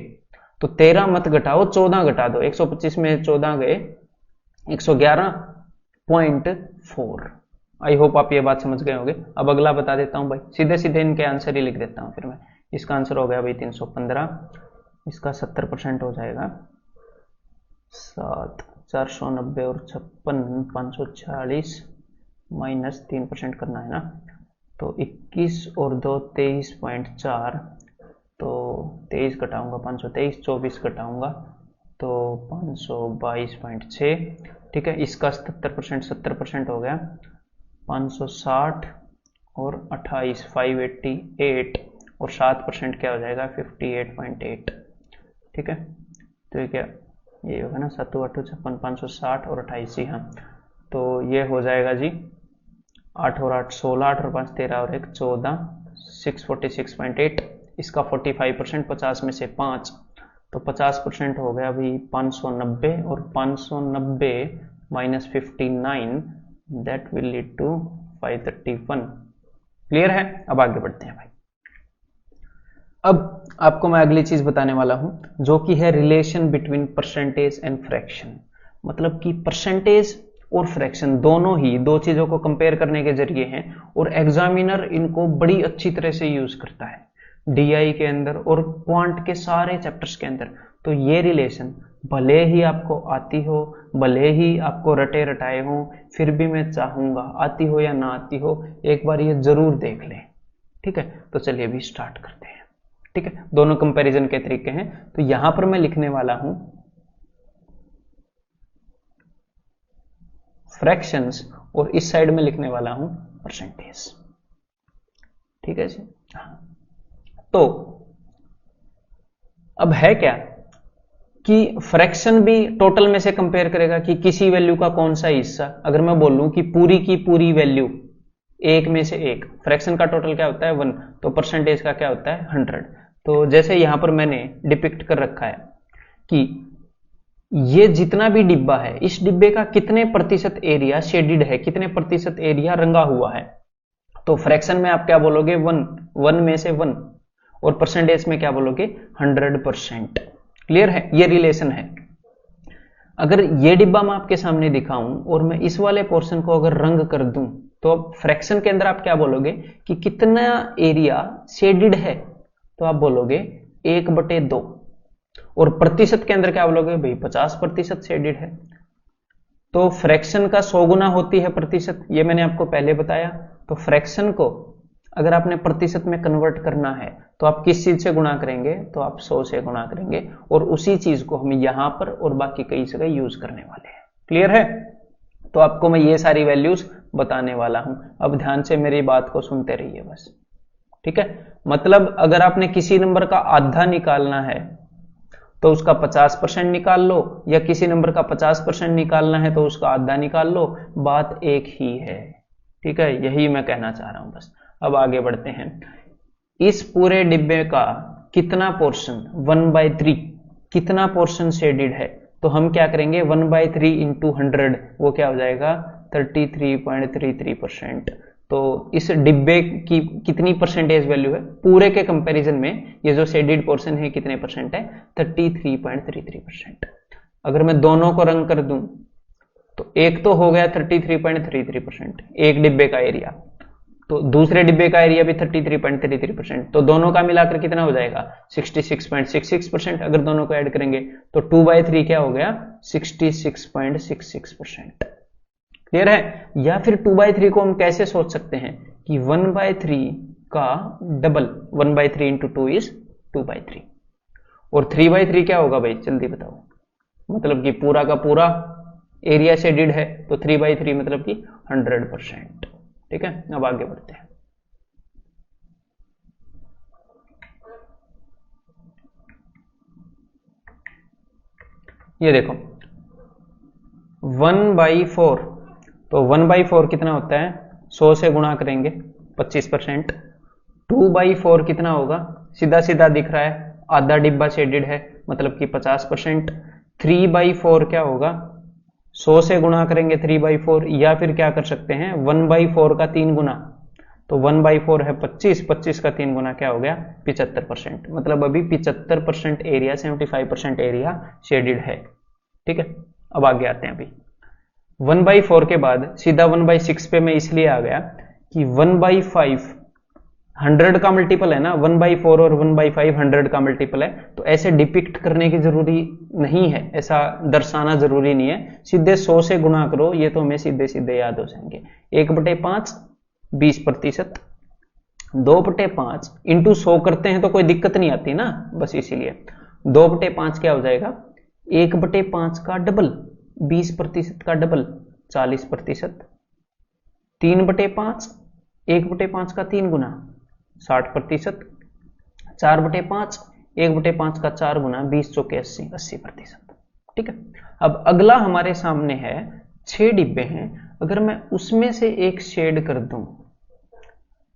तो 13 मत घटाओ, 14 घटा दो। 125 में 14 गए 111.4। आई होप आप ये बात समझ गए होंगे। अब अगला बता देता हूं भाई, सीधे सीधे इनके आंसर ही लिख देता हूं फिर मैं। इसका आंसर हो गया भाई 315, इसका 70% हो जाएगा 7, 490 और 56, 546 माइनस 3% करना है ना, तो 21 और 2 23.4, तो 23 घटाऊंगा 523, 24 घटाऊंगा तो 522.6, ठीक है। इसका 77%, 70% हो गया 560 और 28 588, और 7% क्या हो जाएगा 58.8, ठीक है। तो ये क्या, ये होगा ना 7 8 56 560 और 28 ही, हाँ, तो ये हो जाएगा जी 8 और 8 16, 8 और 5 13 और 1 14, 646.8। इसका 45%, 50 में से 5, तो 50% हो गया अभी 590, और 590 minus 59, that will lead to 531। Clear है। अब आगे बढ़ते हैं भाई। अब आपको मैं अगली चीज बताने वाला हूं, जो कि है relation between percentage and fraction. मतलब कि परसेंटेज और फ्रैक्शन दोनों ही दो चीजों को कंपेयर करने के जरिए हैं, और एग्जामिनर इनको बड़ी अच्छी तरह से यूज करता है डीआई के अंदर और क्वांट के सारे चैप्टर्स के अंदर। तो ये रिलेशन भले ही आपको आती हो, भले ही आपको रटे रटाए हो, फिर भी मैं चाहूंगा आती हो या ना आती हो, एक बार ये जरूर देख लें, ठीक है। तो चलिए अभी स्टार्ट करते हैं, ठीक है। दोनों कंपैरिजन के तरीके हैं। तो यहां पर मैं लिखने वाला हूं फ्रैक्शंस, और इस साइड में लिखने वाला हूं परसेंटेज, ठीक है जी। तो अब है क्या कि फ्रैक्शन भी टोटल में से कंपेयर करेगा कि किसी वैल्यू का कौन सा हिस्सा। अगर मैं बोलूं कि पूरी की पूरी वैल्यू एक में से एक, फ्रैक्शन का टोटल क्या होता है 1, तो परसेंटेज का क्या होता है 100। तो जैसे यहां पर मैंने डिपिक्ट कर रखा है कि ये जितना भी डिब्बा है, इस डिब्बे का कितने प्रतिशत एरिया शेडिड है, कितने प्रतिशत एरिया रंगा हुआ है। तो फ्रैक्शन में आप क्या बोलोगे 1 में से 1, और परसेंटेज में क्या बोलोगे 100%। क्लियर है। ये रिलेशन है। अगर ये डिब्बा मैं आपके सामने दिखाऊं और मैं इस वाले पोर्शन को अगर रंग कर दूं, तो फ्रैक्शन के अंदर आप क्या बोलोगे कि कितना एरिया शेडिड है, तो आप बोलोगे 1/2, और प्रतिशत के अंदर क्या बोलोगे भाई 50% शेडिड है। तो फ्रैक्शन का 100 गुना होती है प्रतिशत, ये मैंने आपको पहले बताया। तो फ्रैक्शन को अगर आपने प्रतिशत में कन्वर्ट करना है, तो आप किस चीज से गुणा करेंगे, तो आप 100 से गुणा करेंगे, और उसी चीज को हम यहां पर और बाकी कई जगह यूज करने वाले हैं। क्लियर है। तो आपको मैं ये सारी वैल्यूज बताने वाला हूं, अब ध्यान से मेरी बात को सुनते रहिए बस, ठीक है। मतलब अगर आपने किसी नंबर का आधा निकालना है, तो उसका 50% निकाल लो, या किसी नंबर का 50% निकालना है तो उसका आधा निकाल लो, बात एक ही है, ठीक है। यही मैं कहना चाह रहा हूं बस। अब आगे बढ़ते हैं। इस पूरे डिब्बे का कितना पोर्शन 1/3 कितना पोर्शन शेडेड है, तो हम क्या करेंगे 1/3 इंटू 100, वो क्या हो जाएगा 33.33%। तो इस डिब्बे की कितनी परसेंटेज वैल्यू है पूरे के कंपैरिजन में, ये जो शेडेड पोर्शन है कितने परसेंट है 33.33%। अगर मैं दोनों को रंग कर दूं तो एक तो हो गया 33.33% एक डिब्बे का एरिया, तो दूसरे डिब्बे का एरिया भी 33.33%, तो दोनों का मिलाकर कितना हो जाएगा 66.66%। अगर दोनों को ऐड करेंगे तो 2/3 क्या हो गया 66.66%। क्लियर है? या फिर 2/3 को हम कैसे सोच सकते हैं कि 1/3 का डबल 1/3 इंटू 2 इज 2/3, और 3/3 क्या होगा भाई जल्दी बताओ, मतलब कि पूरा का पूरा एरिया शेडेड है, तो 3/3 मतलब कि 100%। ठीक है, अब आगे बढ़ते हैं। ये देखो 1/4, तो 1/4 कितना होता है 100 से गुणा करेंगे 25%। 2/4 कितना होगा, सीधा सीधा दिख रहा है आधा डिब्बा शेडेड है मतलब कि 50%। 3/4 क्या होगा 100 से गुणा करेंगे 3/4, या फिर क्या कर सकते हैं 1/4 का 3 गुना, तो 1/4 है 25 का 3 गुना क्या हो गया 75%, मतलब अभी 75% एरिया 75% एरिया शेडेड है। ठीक है, अब आगे आते हैं। अभी 1/4 के बाद सीधा 1/6 पे मैं इसलिए आ गया कि 1/5 100 का मल्टीपल है ना, 1/4 और 1/5 100 का मल्टीपल है, तो ऐसे डिपिक्ट करने की जरूरी नहीं है, ऐसा दर्शाना जरूरी नहीं है, सीधे 100 से गुणा करो, ये तो हमें सीधे सीधे याद हो जाएंगे। 1/5 20%, 2/5 इंटू 100 करते हैं तो कोई दिक्कत नहीं आती ना, बस इसीलिए 2/5 क्या हो जाएगा 1/5 का डबल 20% का डबल 40%, 3/5 1/5 का 3 गुना 60%, 4/5 1/5 का 4 गुना 20 चौके 80%। ठीक है, अब अगला हमारे सामने है 6 डिब्बे हैं, अगर मैं उसमें से एक शेड कर दूं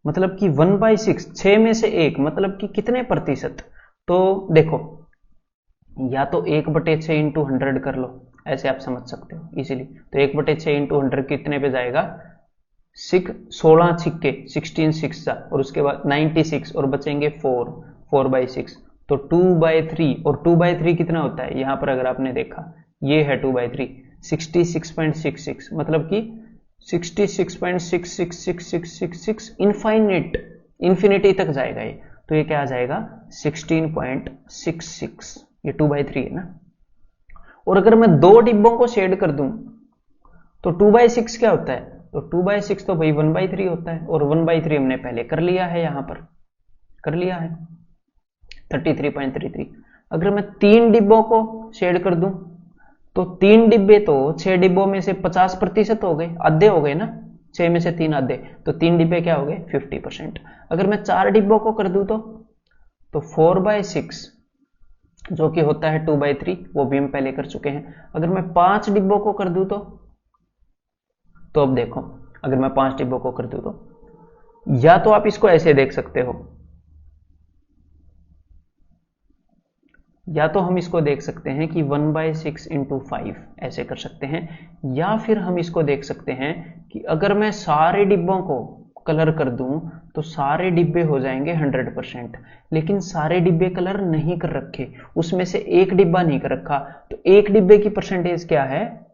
मतलब कि 1/6 6 में से एक मतलब कि कितने प्रतिशत, तो देखो या तो 1/6 इंटू 100 कर लो, ऐसे आप समझ सकते हो इजीली, तो 1/6 इंटू 100 कितने पे जाएगा 16 छिक्के 16 6 और उसके बाद 96 और बचेंगे 4/6, तो 2/3, और 2/3 कितना होता है यहां पर अगर आपने देखा ये है 2/3 66.66, मतलब कि 66.666666 इन्फिनिटी तक जाएगा ये, तो ये क्या आ जाएगा 16.66, ये 2/3 है ना। और अगर मैं दो डिब्बों को शेड कर दूं तो 2/6 क्या होता है, तो 2/6 तो भाई 1/3 होता है, और 1/3 हमने पहले कर लिया है, यहां पर कर लिया है 33.33। अगर मैं 3 डिब्बों को शेड कर दूं तो 3 डिब्बे तो 6 डिब्बों में से 50% हो गए, आधे हो गए ना, 6 में से 3 आधे, तो 3 डिब्बे क्या हो गए 50%। अगर मैं 4 डिब्बों को कर दूं तो 4/6 जो कि होता है 2/3, वो भी हम पहले कर चुके हैं। अगर मैं 5 डिब्बों को कर दूं तो अब देखो अगर मैं 5 डिब्बों को कर दूं तो, या तो आप इसको ऐसे देख सकते हो, या तो हम इसको देख सकते हैं कि 1/6 इंटू 5 ऐसे कर सकते हैं, या फिर हम इसको देख सकते हैं कि अगर मैं सारे डिब्बों को कलर कर दूं तो सारे डिब्बे हो जाएंगे 100%, लेकिन सारे डिब्बे कलर नहीं कर रखे, उसमें से एक डिब्बा नहीं कर रखा, तो एक डिब्बे की परसेंटेज क्या है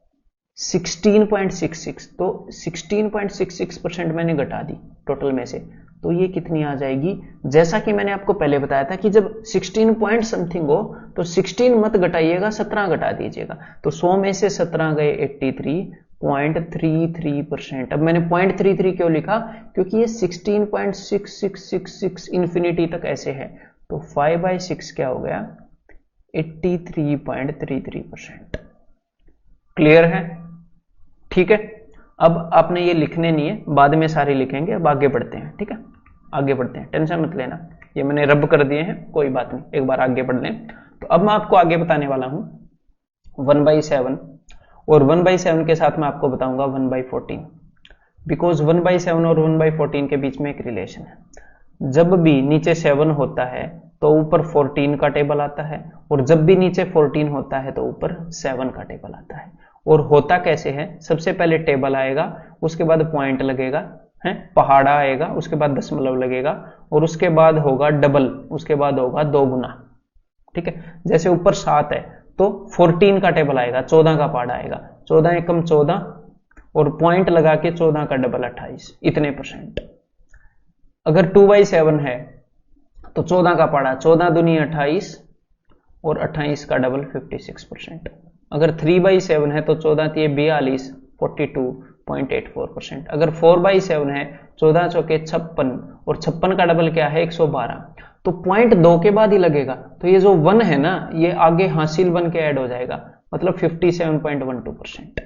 16.66, तो 16.66% मैंने घटा दी टोटल में से, तो ये कितनी आ जाएगी, जैसा कि मैंने आपको पहले बताया था कि जब 16 पॉइंट समथिंग हो तो 16 मत घटाइएगा 17 घटा दीजिएगा, तो 100 में से 17 गए 83.33%। अब मैंने 0.33 क्यों लिखा, क्योंकि ये 16.6666 इन्फिनिटी तक ऐसे है, तो 5/6 क्या हो गया 83.33%। क्लियर है? ठीक है, अब आपने ये लिखने नहीं है, बाद में सारे लिखेंगे, अब आगे बढ़ते हैं। ठीक है, आगे बढ़ते हैं, टेंशन मत लेना, ये मैंने रब कर दिए हैं, कोई बात नहीं, एक बार आगे बढ़ लें। तो अब मैं आपको आगे बताने वाला हूं 1/7, और 1/7 के साथ मैं आपको बताऊंगा 1/14। बिकॉज 1/7 और 1/14 के बीच में एक रिलेशन है। जब भी नीचे 7 होता है तो ऊपर 14 का टेबल आता है, और जब भी नीचे 14 होता है तो ऊपर 7 का टेबल आता है। और होता कैसे है, सबसे पहले टेबल आएगा, उसके बाद पॉइंट लगेगा, है पहाड़ा आएगा, उसके बाद दशमलव लगेगा, और उसके बाद होगा डबल, उसके बाद होगा 2 गुना। ठीक है, जैसे ऊपर 7 है तो 14 का टेबल आएगा, 14 का पहाड़ा आएगा, 14 एकम 14, और पॉइंट लगा के 14 का डबल 28, इतने परसेंट। अगर 2/7 है तो 14 का पहाड़ा 14 दूनी 28, और 28 का डबल 56%। अगर 3/7 है तो 14 तिये 42, 42.84%। अगर 4/7 है 14 चौके 56, और 56 का डबल क्या है 112, तो पॉइंट 2 के बाद ही लगेगा, तो ये जो 1 है ना ये आगे हासिल बन के ऐड हो जाएगा, मतलब 57.12%।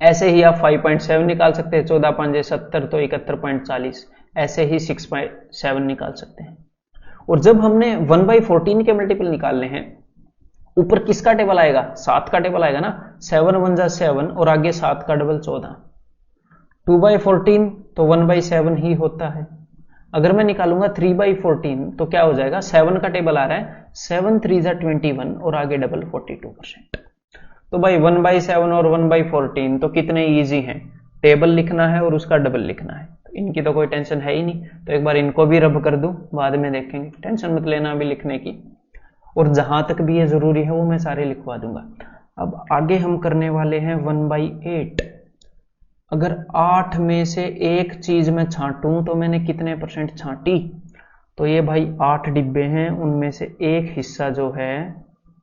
ऐसे ही आप 5.7 निकाल सकते हैं, 14 5 70 तो 71.40, ऐसे ही 6/7 निकाल सकते हैं। और जब हमने 1/14 के मल्टीपल निकालने हैं, ऊपर किसका टेबल आएगा, 7 का टेबल आएगा ना, 7 1 जा 7, और आगे 7 का डबल 14। 2/14 तो 1/7 ही होता है। अगर मैं निकालूंगा 3/14 तो क्या हो जाएगा, 7 का टेबल आ रहा है, 7 3 जा 21, और आगे डबल 42%। तो भाई 1/7 और 1/14 तो कितने इजी हैं, टेबल लिखना है और उसका डबल लिखना है, तो इनकी तो कोई टेंशन है ही नहीं। तो एक बार इनको भी रब कर दूं, बाद में देखेंगे, टेंशन मत लेना अभी लिखने की, और जहां तक भी ये जरूरी है वो मैं सारे लिखवा दूंगा। अब आगे हम करने वाले हैं 1/8। अगर 8 में से एक चीज मैं छांटूं तो मैंने कितने परसेंट छांटी, तो ये भाई 8 डिब्बे हैं, उनमें से एक हिस्सा जो है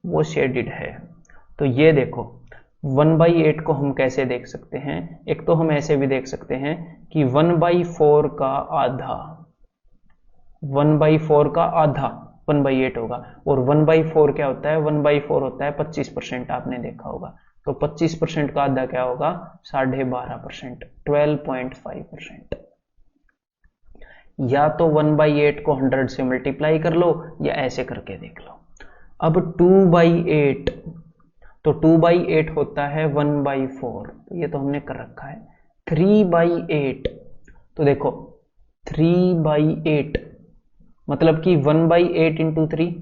वो शेडेड है। तो ये देखो 1/8 को हम कैसे देख सकते हैं, एक तो हम ऐसे भी देख सकते हैं कि 1/4 का आधा, 1/4 का आधा 1/8 होगा, और 1/4 क्या होता है, 1/4 होता है 25%, आपने देखा होगा। तो 25% का आधा क्या होगा, 12.5%, 12.5%। या तो 1/8 को 100 से मल्टीप्लाई कर लो, या ऐसे करके देख लो। अब 2/8, तो 2/8 होता है 1/4, ये तो हमने कर रखा है। 3/8, तो देखो 3/8 मतलब कि 1/8 इंटू 3,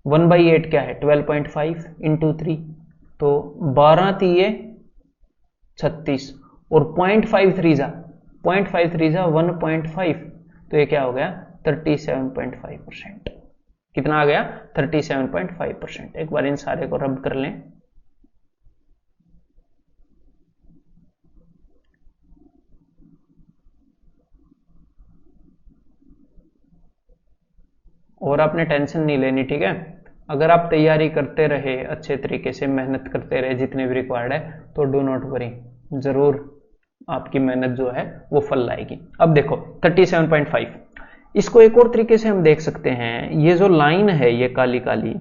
1/8 क्या है 12.5 इंटू 3, तो 12 तिये 36, और 0.53 जा 1.5, तो ये क्या हो गया 37.5%। कितना आ गया 37.5%। एक बार इन सारे को रब कर लें, और आपने टेंशन नहीं लेनी, ठीक है। अगर आप तैयारी करते रहे अच्छे तरीके से, मेहनत करते रहे जितने भी रिक्वायर्ड है, तो डू नॉट वरी, जरूर आपकी मेहनत जो है वो फल लाएगी। अब देखो 37.5, इसको एक और तरीके से हम देख सकते हैं। ये जो लाइन है ये काली काली,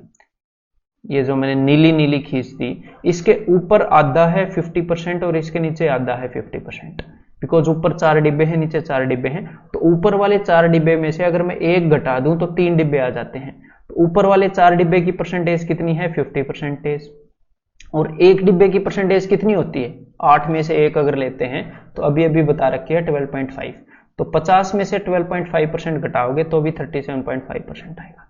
ये जो मैंने नीली नीली खींच दी, इसके ऊपर आधा है 50% और इसके नीचे आधा है 50%, बिकॉज ऊपर 4 डिब्बे हैं नीचे 4 डिब्बे हैं। तो ऊपर वाले 4 डिब्बे में से अगर मैं एक घटा दूं तो 3 डिब्बे आ जाते हैं। तो ऊपर वाले 4 डिब्बे की परसेंटेज कितनी है 50%, और एक डिब्बे की परसेंटेज कितनी होती है, 8 में से एक अगर लेते हैं तो अभी अभी बता रखी है 12.5, तो 50 में से 12.5% घटाओगे तो भी 37.5% आएगा।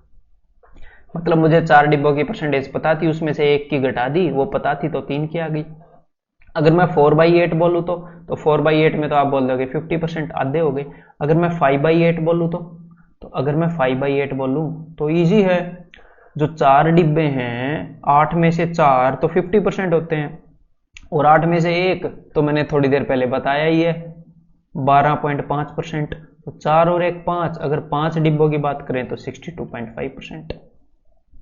मतलब मुझे 4 डिब्बों की परसेंटेज पता थी, उसमें से एक की घटा दी, वो पता थी तो 3 की आ गई। अगर मैं 4/8 बोलूं तो 4/8 में तो आप बोल दोगे 50% आधे हो गए। अगर मैं 5/8 बोलूं तो अगर मैं 5/8 बोलूं तो इजी है, जो 4 डिब्बे हैं 8 में से 4 तो 50% होते हैं, और 8 में से एक तो मैंने थोड़ी देर पहले बताया ही है 12.5%, तो 4 और 1 5, अगर 5 डिब्बों की बात करें तो 62.5%।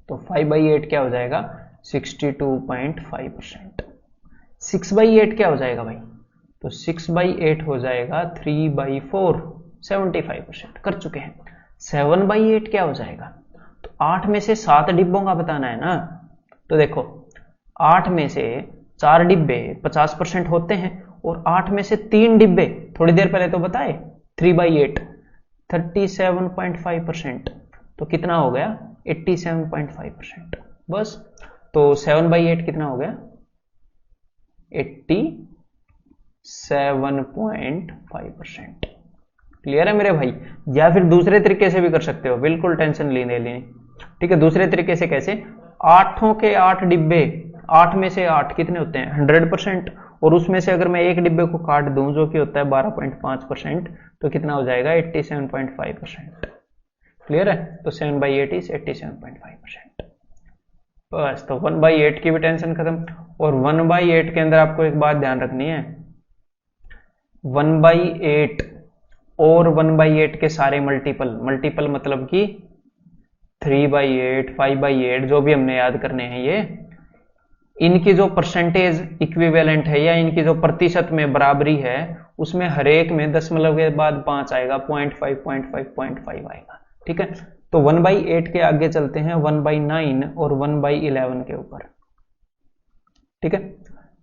तो 5/8 क्या हो जाएगा 62.5%। 6/8 क्या हो जाएगा भाई, तो 6/8 हो जाएगा 3/4, 75% कर चुके हैं। 7/8 क्या हो जाएगा, तो 8 में से 7 डिब्बों का बताना है ना। तो देखो 8 में से 4 डिब्बे 50% होते हैं, और 8 में से 3 डिब्बे थोड़ी देर पहले तो बताए 3/8, 37.5%, तो कितना हो गया 87.5%। बस, तो 7/8 कितना हो गया 7.5%। क्लियर है मेरे भाई? या फिर दूसरे तरीके से भी कर सकते हो, बिल्कुल टेंशन लेने लेनी। ठीक है, दूसरे तरीके से कैसे? 8 के 8 डिब्बे, 8 में से 8 कितने होते हैं? 100%। और उसमें से अगर मैं एक डिब्बे को काट दूं जो कि होता है 12.5%, तो कितना हो जाएगा? 87.5%। क्लियर है? तो 7/8 इज 87.5%। बस, तो 1/8 की भी टेंशन खत्म। और 1/8 के अंदर आपको एक बात ध्यान रखनी है, 1/8 और 1/8 के सारे मल्टीपल मतलब कि 3/8, 5/8 जो भी हमने याद करने हैं, ये इनकी जो परसेंटेज इक्विवेलेंट है या इनकी जो प्रतिशत में बराबरी है, उसमें हर एक में दशमलव के बाद 5 आएगा, 0.5, 0.5, 0.5 आएगा। ठीक है, तो 1/8 के आगे चलते हैं 1/9 और 1/11 के ऊपर। ठीक है,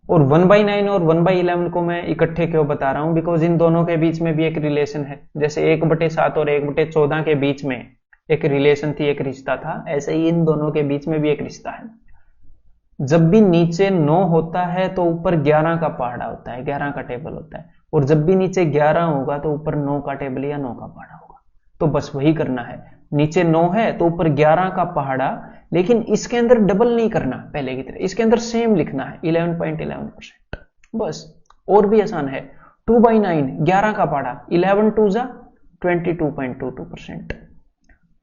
और 1/9 और 1/11 को मैं इकट्ठे क्यों बता रहा हूं? बिकॉज इन दोनों के बीच में भी एक रिलेशन है। जैसे 1/7 और 1/14 के बीच में एक रिलेशन थी, एक रिश्ता था, ऐसे ही इन दोनों के बीच में भी एक रिश्ता है। जब भी नीचे 9 होता है तो ऊपर 11 का पहाड़ा होता है, 11 का टेबल होता है। और जब भी नीचे 11 होगा तो ऊपर 9 का टेबल या 9 का पहाड़ा होगा। तो बस वही करना है, नीचे 9 है तो ऊपर 11 का पहाड़ा, लेकिन इसके अंदर डबल नहीं करना पहले की तरह, इसके अंदर सेम लिखना है 11.11%। बस, और भी आसान है। 2/9, 11 का पहाड़ा, 11 2 जा 22.22%।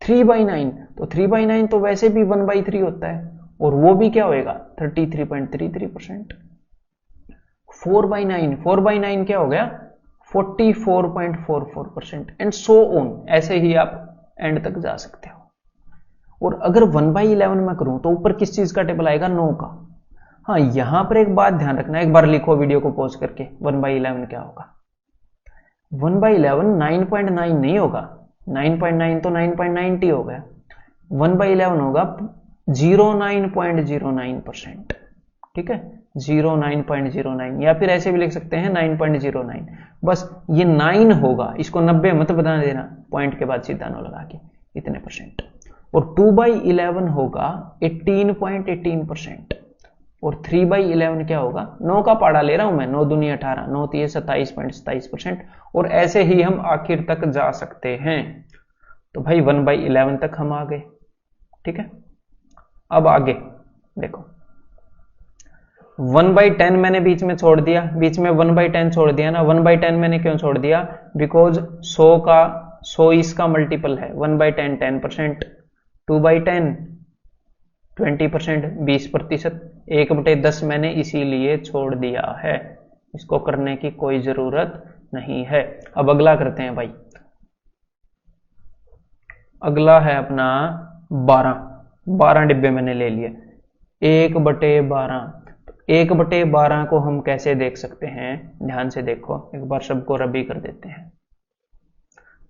3/9, तो 3/9 तो वैसे भी 1/3 होता है, और वो भी क्या होएगा? 33.33%। 4/9, 4/9 क्या हो गया? 44.44%। एंड सो ऑन, ऐसे ही आप एंड तक जा सकते हो। और अगर 1/11 में करूं तो ऊपर किस चीज का टेबल आएगा? 9 का। हाँ, यहां पर एक बात ध्यान रखना, एक बार लिखो वीडियो को पॉज करके, 1/11 क्या होगा? 1/11 9.9 नहीं होगा, 9.9 तो 9.90 हो गया। 1/11 होगा 09.09%। ठीक है, 09.09, या फिर ऐसे भी लिख सकते हैं 9.09। बस ये 9 होगा, इसको 90 मत बता देना, पॉइंट के बाद सीधा 9 लगा के, इतने परसेंट। और 2/11 होगा 18.18%। और 3/11 क्या होगा? 9 का पहाड़ा ले रहा हूं मैं, 9 दूनी 18, 9 3 27.27%। और ऐसे ही हम आखिर तक जा सकते हैं। तो भाई 1/11 तक हम आ गए। ठीक है, अब आगे देखो, 1/10 मैंने बीच में छोड़ दिया, बीच में 1/10 छोड़ दिया ना। 1/10 मैंने क्यों छोड़ दिया? बिकॉज 100 इसका मल्टीपल है। 1/10 10%, 2/10 20%, 20%, 1/10 मैंने इसीलिए छोड़ दिया है, इसको करने की कोई जरूरत नहीं है। अब अगला करते हैं भाई, अगला है अपना 12 डिब्बे मैंने ले लिए, 1/12। 1/12 को हम कैसे देख सकते हैं? ध्यान से देखो, एक बार सबको रबी कर देते हैं।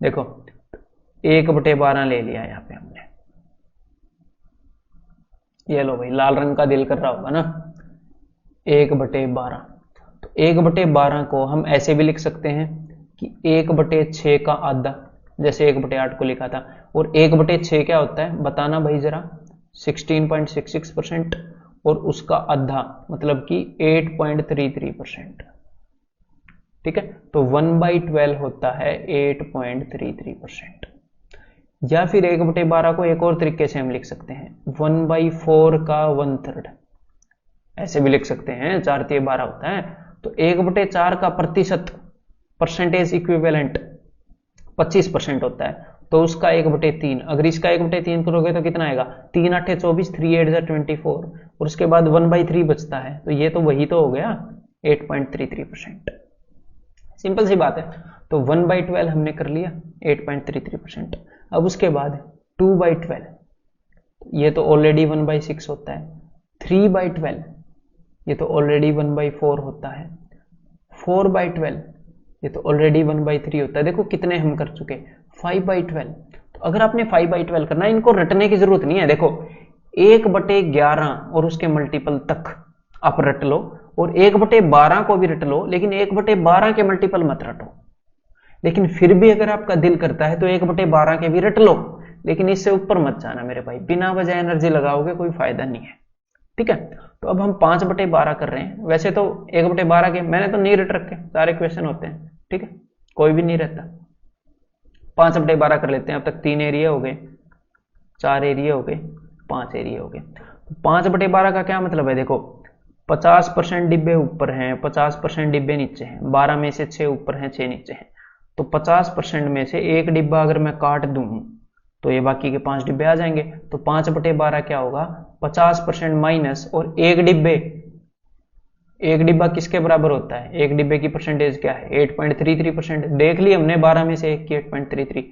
देखो, 1/12 ले लिया यहां पे हमने, ये लो भाई, लाल रंग का दिल कर रहा होगा ना, 1/12। तो 1/12 को हम ऐसे भी लिख सकते हैं कि 1/6 का आधा, जैसे 1/8 को लिखा था। और 1/6 क्या होता है बताना भाई जरा? 16.66%, और उसका आधा मतलब कि 8.33%। ठीक है, तो 1/12 होता है 8.33%। या फिर 1/12 को एक और तरीके से हम लिख सकते हैं, 1/4 का 1/3, ऐसे भी लिख सकते हैं, 4 3 12 होता है। तो 1/4 का प्रतिशत, परसेंटेज इक्विवेलेंट 25% होता है, तो उसका 1/3। अगर इसका 1/3 करोगे तो कितना आएगा? 3 8 24, 3 8 24, और उसके बाद 1/3 बचता है, तो ये तो वही तो हो गया 8.33%। सिंपल सी बात है। तो 1/12 हमने कर लिया 8.33%। अब उसके बाद 2/12, ये तो ऑलरेडी 1/6 होता है। 3/12, ये तो ऑलरेडी 1/4 होता है। 4/12, ये तो ऑलरेडी 1/3 होता है। देखो कितने हम कर चुके। 5/12, तो अगर आपने 5/12 करना है, इनको रटने की जरूरत नहीं है। देखो 1/11 और उसके मल्टीपल तक आप रट लो, और 1/12 को भी रट लो, लेकिन 1/12 के मल्टीपल मत रटो। लेकिन फिर भी अगर आपका दिल करता है तो 1/12 के भी रट लो, लेकिन इससे ऊपर मत जाना मेरे भाई, बिना वजह एनर्जी लगाओगे कोई फायदा नहीं है। ठीक है। तो अब हम 5/12 कर रहे हैं, वैसे तो 1/12 के मैंने तो नहीं रट रखे, सारे क्वेश्चन होते हैं, ठीक है, कोई भी नहीं रहता। 5/12 कर लेते हैं। अब तक 3 एरिया हो गए, 4 एरिया हो गए, 5 एरिया हो गए। 5/12 का क्या मतलब है, देखो 50% डिब्बे ऊपर हैं, 50% डिब्बे नीचे हैं, 12 में से 6 ऊपर हैं, 6 नीचे हैं। तो 50% में से एक डिब्बा अगर मैं काट दूं तो ये बाकी के 5 डिब्बे आ जाएंगे। तो 5/12 क्या होगा, 50% माइनस, और एक डिब्बा किसके बराबर होता है, एक डिब्बे की परसेंटेज क्या है, 8.33%। देख ली हमने 12 में से एक की 8.33,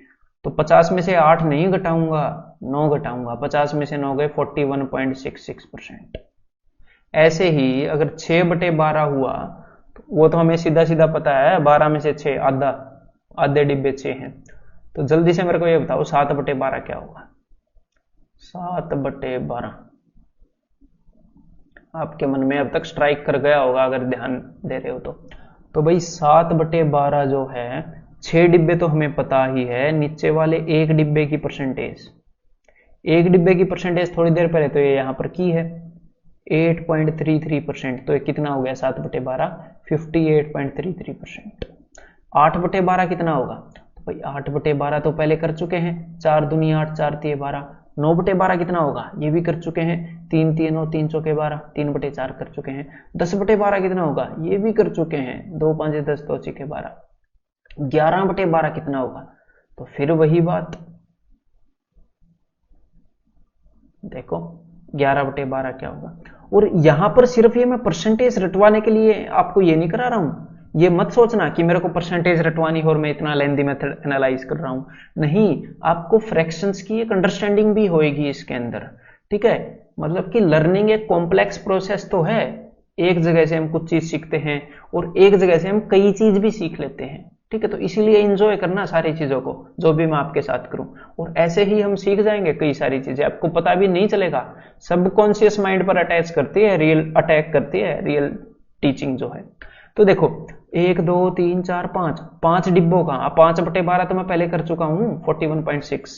तो 50 में से 8 नहीं घटाऊंगा, 9 घटाऊंगा, 50 में से 9 गए 41.66%। ऐसे ही अगर 6/12 हुआ तो वो तो हमें सीधा सीधा पता है, 12 में से 6 आधे डिब्बे 6 हैं। तो जल्दी से मेरे को ये बताओ 7/12 क्या होगा। 7/12 आपके मन में अब तक स्ट्राइक कर गया होगा अगर ध्यान दे रहे हो तो भाई 7/12 जो है, 6 डिब्बे तो हमें पता ही है, नीचे वाले एक डिब्बे की परसेंटेज, एक डिब्बे की परसेंटेज थोड़ी देर पहले तो ये यहां पर की है 8.33%। तो ये कितना हो गया 7/12, 58.33%। 8/12 कितना होगा, तो भाई 8/12 तो पहले कर चुके हैं, 4 दूनी 8, 4 तिये 12। 9/12 कितना होगा, ये भी कर चुके हैं, 3 तिये 9, 3 चौके 12, 3/4 कर चुके हैं। 10/12 कितना होगा, ये भी कर चुके हैं, 2 5 10, 2 6 12। 11/12 कितना होगा, तो फिर वही बात, देखो 11/12 क्या होगा। और यहां पर सिर्फ ये मैं परसेंटेज रटवाने के लिए आपको ये नहीं करा रहा हूं, ये मत सोचना कि मेरे को परसेंटेज रटवानी हो और मैं इतना लेंदी मेथड एनालाइज कर रहा हूं, नहीं, आपको फ्रैक्शंस की एक अंडरस्टैंडिंग भी होएगी इसके अंदर, ठीक है। मतलब कि लर्निंग एक कॉम्प्लेक्स प्रोसेस तो है, एक जगह से हम कुछ चीज सीखते हैं और एक जगह से हम कई चीज भी सीख लेते हैं, ठीक है। तो इसीलिए एंजॉय करना सारी चीजों को, जो भी मैं आपके साथ करूं, और ऐसे ही हम सीख जाएंगे कई सारी चीजें, आपको पता भी नहीं चलेगा। सबकॉन्शियस माइंड पर अटैच करती है, रियल अटैक करती है रियल टीचिंग जो है। तो देखो 1 2 3 4 5, 5 डिब्बों का 5/12 तो मैं पहले कर चुका हूं 41.6।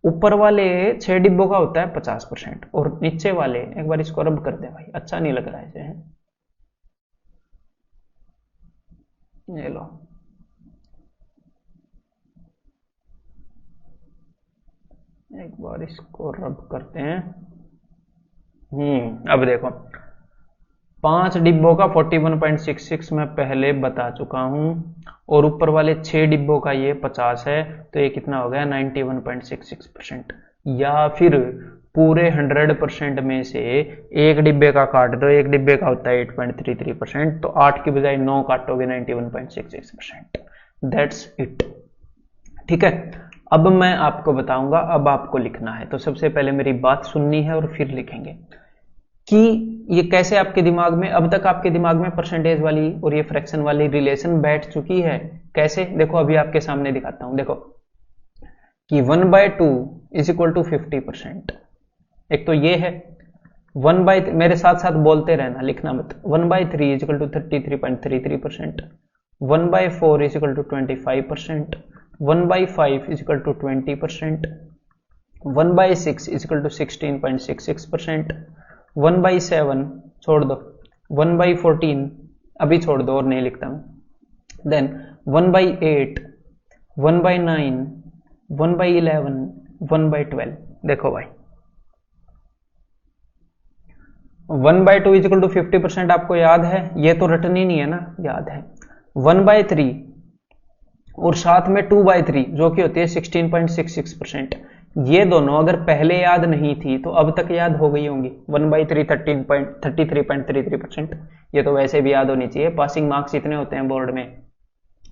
ऊपर वाले 6 डिब्बों का होता है 50%, और नीचे वाले, एक बार इसको रब कर दे भाई, अच्छा नहीं लग रहा है, ये लो, एक बार इसको रब करते हैं। अब देखो 5 डिब्बों का 41.66 मैं पहले बता चुका हूं, और ऊपर वाले 6 डिब्बों का ये 50 है, तो ये कितना हो गया 91.66%। या फिर पूरे 100% में से एक डिब्बे का काट दो, एक डिब्बे का होता है 8.33%, तो 8 की बजाय 9 काटोगे 91.66%। दैट्स इट, ठीक है। अब मैं आपको बताऊंगा, अब आपको लिखना है, तो सबसे पहले मेरी बात सुननी है और फिर लिखेंगे कि ये कैसे आपके दिमाग में, अब तक आपके दिमाग में परसेंटेज वाली और ये फ्रैक्शन वाली रिलेशन बैठ चुकी है। कैसे, देखो अभी आपके सामने दिखाता हूं, देखो कि 1/2 इज इक्वल टू 50%। एक तो ये है 1/3, मेरे साथ साथ बोलते रहना, लिखना मत। 1/3 is equal to 33.33%। 1/4 is equal to 25%। 1/5 is equal to 20%। 1/6 is equal to 16.66%। 1/7 छोड़ दो, 1/14 अभी छोड़ दो और नहीं लिखता मैं। देन 1/8, 1/9, 1/11, 1/12। देखो भाई 1/2 इज इक्वल टू 50% आपको याद है, ये तो रटनी नहीं है ना, याद है। 1/3 और साथ में 2/3 जो कि होती है 16.66%। ये दोनों अगर पहले याद नहीं थी तो अब तक याद हो गई होंगी। 1/3 33.33%, ये तो वैसे भी याद होनी चाहिए, पासिंग मार्क्स इतने होते हैं बोर्ड में,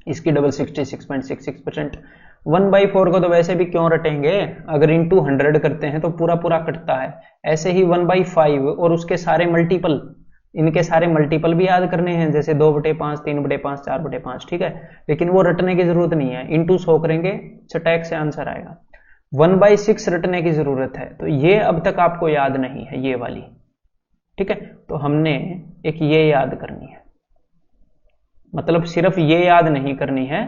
इसकी डबल 66.66%। 1/4 को तो वैसे भी क्यों रटेंगे, अगर इंटू 100 करते हैं तो पूरा पूरा कटता है। ऐसे ही 1/5 और उसके सारे मल्टीपल, इनके सारे मल्टीपल भी याद करने हैं, जैसे 2/5, 3/5, 4/5, ठीक है। लेकिन वो रटने की जरूरत नहीं है, इंटू 100 करेंगे चटैक से आंसर आएगा। 1/6 रटने की जरूरत है, तो ये अब तक आपको याद नहीं है ये वाली, ठीक है। तो हमने एक ये याद करनी है, मतलब सिर्फ ये याद नहीं करनी है,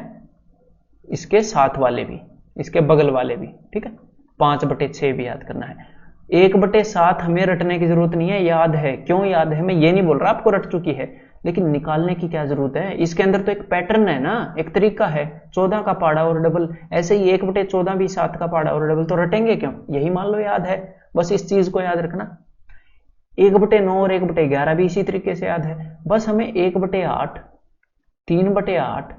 इसके साथ वाले भी, इसके बगल वाले भी, ठीक है। 5/6 भी याद करना है। 1/7 हमें रटने की जरूरत नहीं है, याद है। क्यों याद है, मैं ये नहीं बोल रहा आपको रट चुकी है, लेकिन निकालने की क्या जरूरत है। इसके अंदर तो एक पैटर्न है ना, एक तरीका है। 14 का पाड़ा और डबल, ऐसे ही 1/14 भी 7 का पाड़ा और डबल, तो रटेंगे क्यों, यही मान लो याद है। बस इस चीज को याद रखना। 1/9 और 1/11 भी इसी तरीके से याद है। बस हमें 1/8, 3/8,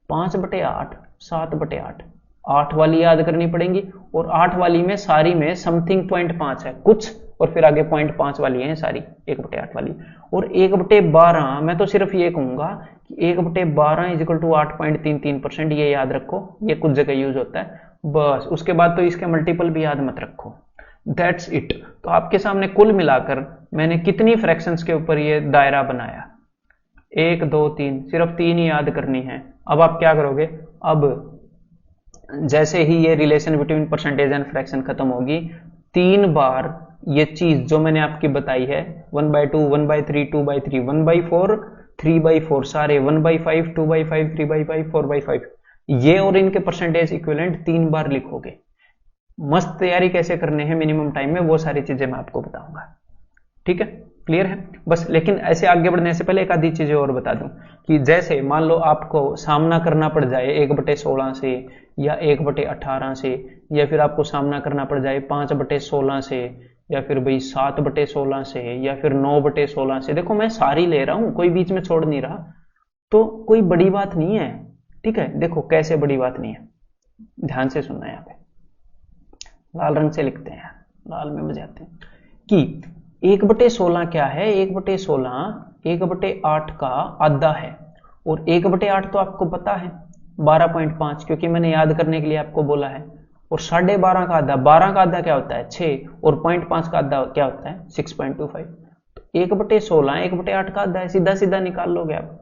5/8, 7/8, 8 वाली याद करनी पड़ेंगी। और 8 वाली में सारी में समथिंग 0.5 है कुछ, और फिर आगे 0.5 वाली है सारी 1/8 वाली। और 1/12 मैं तो सिर्फ ये कहूंगा कि 1/12 इज इक्वल टू 8.33%, ये याद रखो, ये कुछ जगह यूज होता है बस। उसके बाद तो इसके मल्टीपल भी याद मत रखो, दैट्स इट। तो आपके सामने कुल मिलाकर मैंने कितनी फ्रैक्शंस के ऊपर ये दायरा बनाया, 1 2 3, सिर्फ 3 ही याद करनी है। अब आप क्या करोगे, अब जैसे ही ये relation between percentage and fraction खत्म होगी, 3 बार ये चीज जो मैंने आपकी बताई है 1/2, 1/3, 2/3, 1/4, 3/4, सारे 1/5, 2/5, 3/5, 4/5, ये और इनके परसेंटेज इक्विवेलेंट 3 बार लिखोगे। मस्त तैयारी कैसे करने हैं मिनिमम टाइम में, वो सारी चीजें मैं आपको बताऊंगा। ठीक है, क्लियर है बस। लेकिन ऐसे आगे बढ़ने से पहले एक आधी चीजें और बता दूं कि जैसे मान लो आपको सामना करना पड़ जाए 1/16 से, या 1/18 से, या फिर आपको सामना करना पड़ जाए 5/16 से, या फिर भाई 7/16 से, या फिर 9/16 से। देखो मैं सारी ले रहा हूं, कोई बीच में छोड़ नहीं रहा, तो कोई बड़ी बात नहीं है। ठीक है, देखो कैसे बड़ी बात नहीं है, ध्यान से सुनना। यहाँ पे लाल रंग से लिखते हैं, लाल में मजे आते हैं कि 1/16 क्या है, 1/16 1/8 का आधा है। और 1/8 तो आपको पता है 12.5, क्योंकि मैंने याद करने के लिए आपको बोला है। और 12.5 का आधा, 12 का आधा क्या होता है 6, और 0.5 का आधा क्या होता है 6.25। तो 1/16 1/8 का आधा है, सीधा सीधा निकाल लोगे आप।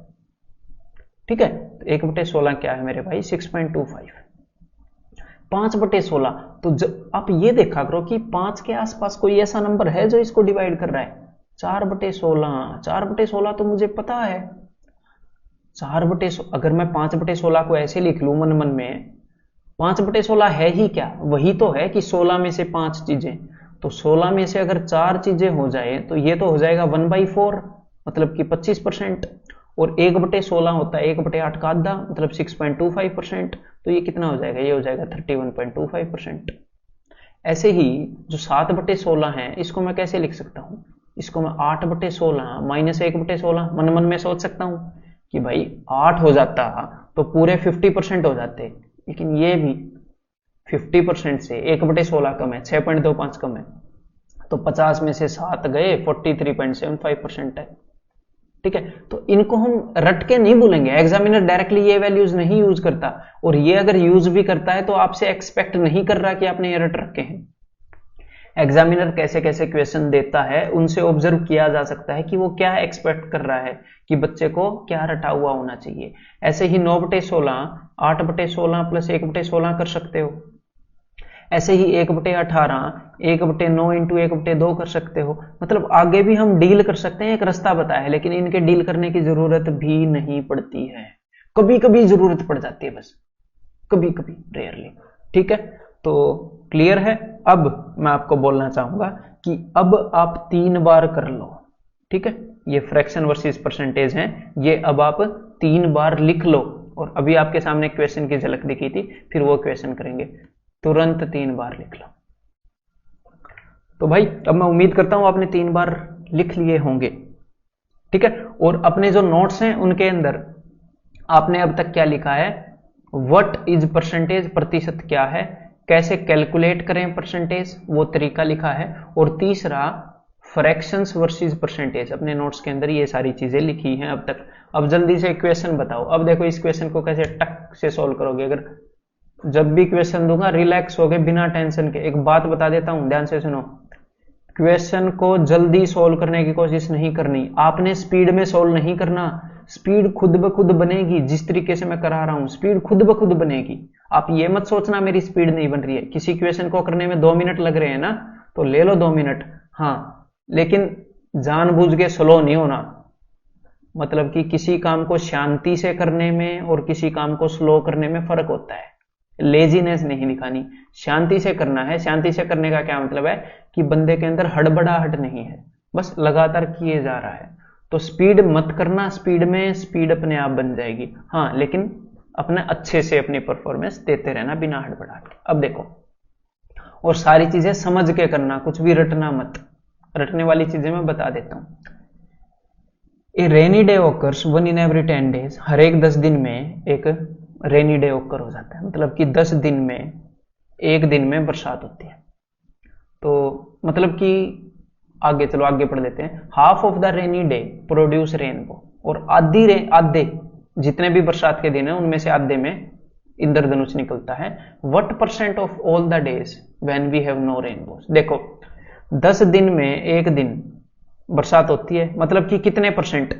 ठीक है, तो 1/16 क्या है मेरे भाई 6.25। 5/16, तो जब आप ये देखा करो कि 5 के आसपास कोई ऐसा नंबर है जो इसको डिवाइड कर रहा है। 4/16, 4/16 तो मुझे पता है 4/16। अगर मैं 5/16 को ऐसे लिख लूं मन मन में, 5/16 है ही क्या, वही तो है कि 16 में से 5 चीजें। तो 16 में से अगर 4 चीजें हो जाए तो ये तो हो जाएगा 1/4, मतलब कि 25%। और 1/16 होता है 1/8 का आधा, मतलब 6.25%। तो ये कितना हो जाएगा, ये हो जाएगा 31.25%। ऐसे ही जो 7/16 है, इसको मैं कैसे लिख सकता हूं, इसको मैं 8/16 माइनस 1/16 मन मन में सोच सकता हूं कि भाई 8 हो जाता तो पूरे 50% हो जाते। लेकिन ये भी 50% से 1/16 कम है, 6.25 कम है, तो 50 में से 7 गए, 43.75% है। ठीक है, तो इनको हम रट के नहीं भूलेंगे। एग्जामिनर डायरेक्टली ये वैल्यूज नहीं यूज करता, और ये अगर यूज भी करता है तो आपसे एक्सपेक्ट नहीं कर रहा कि आपने ये रट रखे हैं। एग्जामिनर कैसे कैसे क्वेश्चन देता है, उनसे ऑब्जर्व किया जा सकता है कि वो क्या एक्सपेक्ट कर रहा है, कि बच्चे को क्या रटा हुआ होना चाहिए। ऐसे ही 9/16 8/16 प्लस 1/16 कर सकते हो। ऐसे ही 1/18 1/9 इंटू 1/2 कर सकते हो। मतलब आगे भी हम डील कर सकते हैं, एक रास्ता बताया है, लेकिन इनके डील करने की जरूरत भी नहीं पड़ती है। कभी कभी जरूरत पड़ जाती है, बस कभी कभी, रेयरली। ठीक है, तो क्लियर है। अब मैं आपको बोलना चाहूंगा कि अब आप 3 बार कर लो। ठीक है, ये फ्रैक्शन वर्सेस परसेंटेज है, ये अब आप 3 बार लिख लो। और अभी आपके सामने क्वेश्चन की झलक दिखी थी, फिर वो क्वेश्चन करेंगे, तुरंत 3 बार लिख लो। तो भाई अब मैं उम्मीद करता हूं आपने 3 बार लिख लिए होंगे। ठीक है, और अपने जो नोट्स हैं उनके अंदर आपने अब तक क्या लिखा है, व्हाट इज परसेंटेज, प्रतिशत क्या है, कैसे कैलकुलेट करें परसेंटेज, वो तरीका लिखा है। और तीसरा फ्रैक्शंस वर्सेस परसेंटेज, अपने नोट्स के अंदर ये सारी चीजें लिखी हैं अब तक। अब जल्दी से क्वेश्चन बताओ। अब देखो इस क्वेश्चन को कैसे टक से सॉल्व करोगे। अगर जब भी क्वेश्चन दूंगा रिलैक्स हो गए, बिना टेंशन के। एक बात बता देता हूं, ध्यान से सुनो, क्वेश्चन को जल्दी सॉल्व करने की कोशिश नहीं करनी। आपने स्पीड में सॉल्व नहीं करना, स्पीड खुद ब खुद बनेगी। जिस तरीके से मैं करा रहा हूं स्पीड खुद ब खुद बनेगी। आप ये मत सोचना मेरी स्पीड नहीं बन रही है। किसी क्वेश्चन को करने में 2 मिनट लग रहे हैं ना, तो ले लो 2 मिनट, हाँ, लेकिन जानबूझ के स्लो नहीं होना। मतलब कि किसी काम को शांति से करने में और किसी काम को स्लो करने में फर्क होता है। लेजीनेस नहीं दिखानी, शांति से करना है। शांति से करने का क्या मतलब है कि बंदे के अंदर हड़बड़ाहट नहीं है, बस लगातार किए जा रहा है। तो स्पीड मत करना, स्पीड में स्पीड अपने आप बन जाएगी, हाँ, लेकिन अपने अच्छे से अपनी परफॉर्मेंस देते रहना बिना हड़बड़ाहट। अब देखो, और सारी चीजें समझ के करना, कुछ भी रटना मत। रटने वाली चीजें मैं बता देता हूं। A rainy day occurs 1 in every 10 days, हर एक 10 दिन में एक रेनी डे ऑकर हो जाता है, मतलब कि 10 दिन में एक दिन में बरसात होती है। तो मतलब कि आगे चलो आगे पढ़ लेते हैं। Half of the rainy day produce rainbow, और आधे जितने भी बरसात के दिन है उनमें से आधे में इंद्रधनुष निकलता है। What percent of all the days when we have no rainbow. देखो 10 दिन में एक दिन बरसात होती है, मतलब कि कितने परसेंट,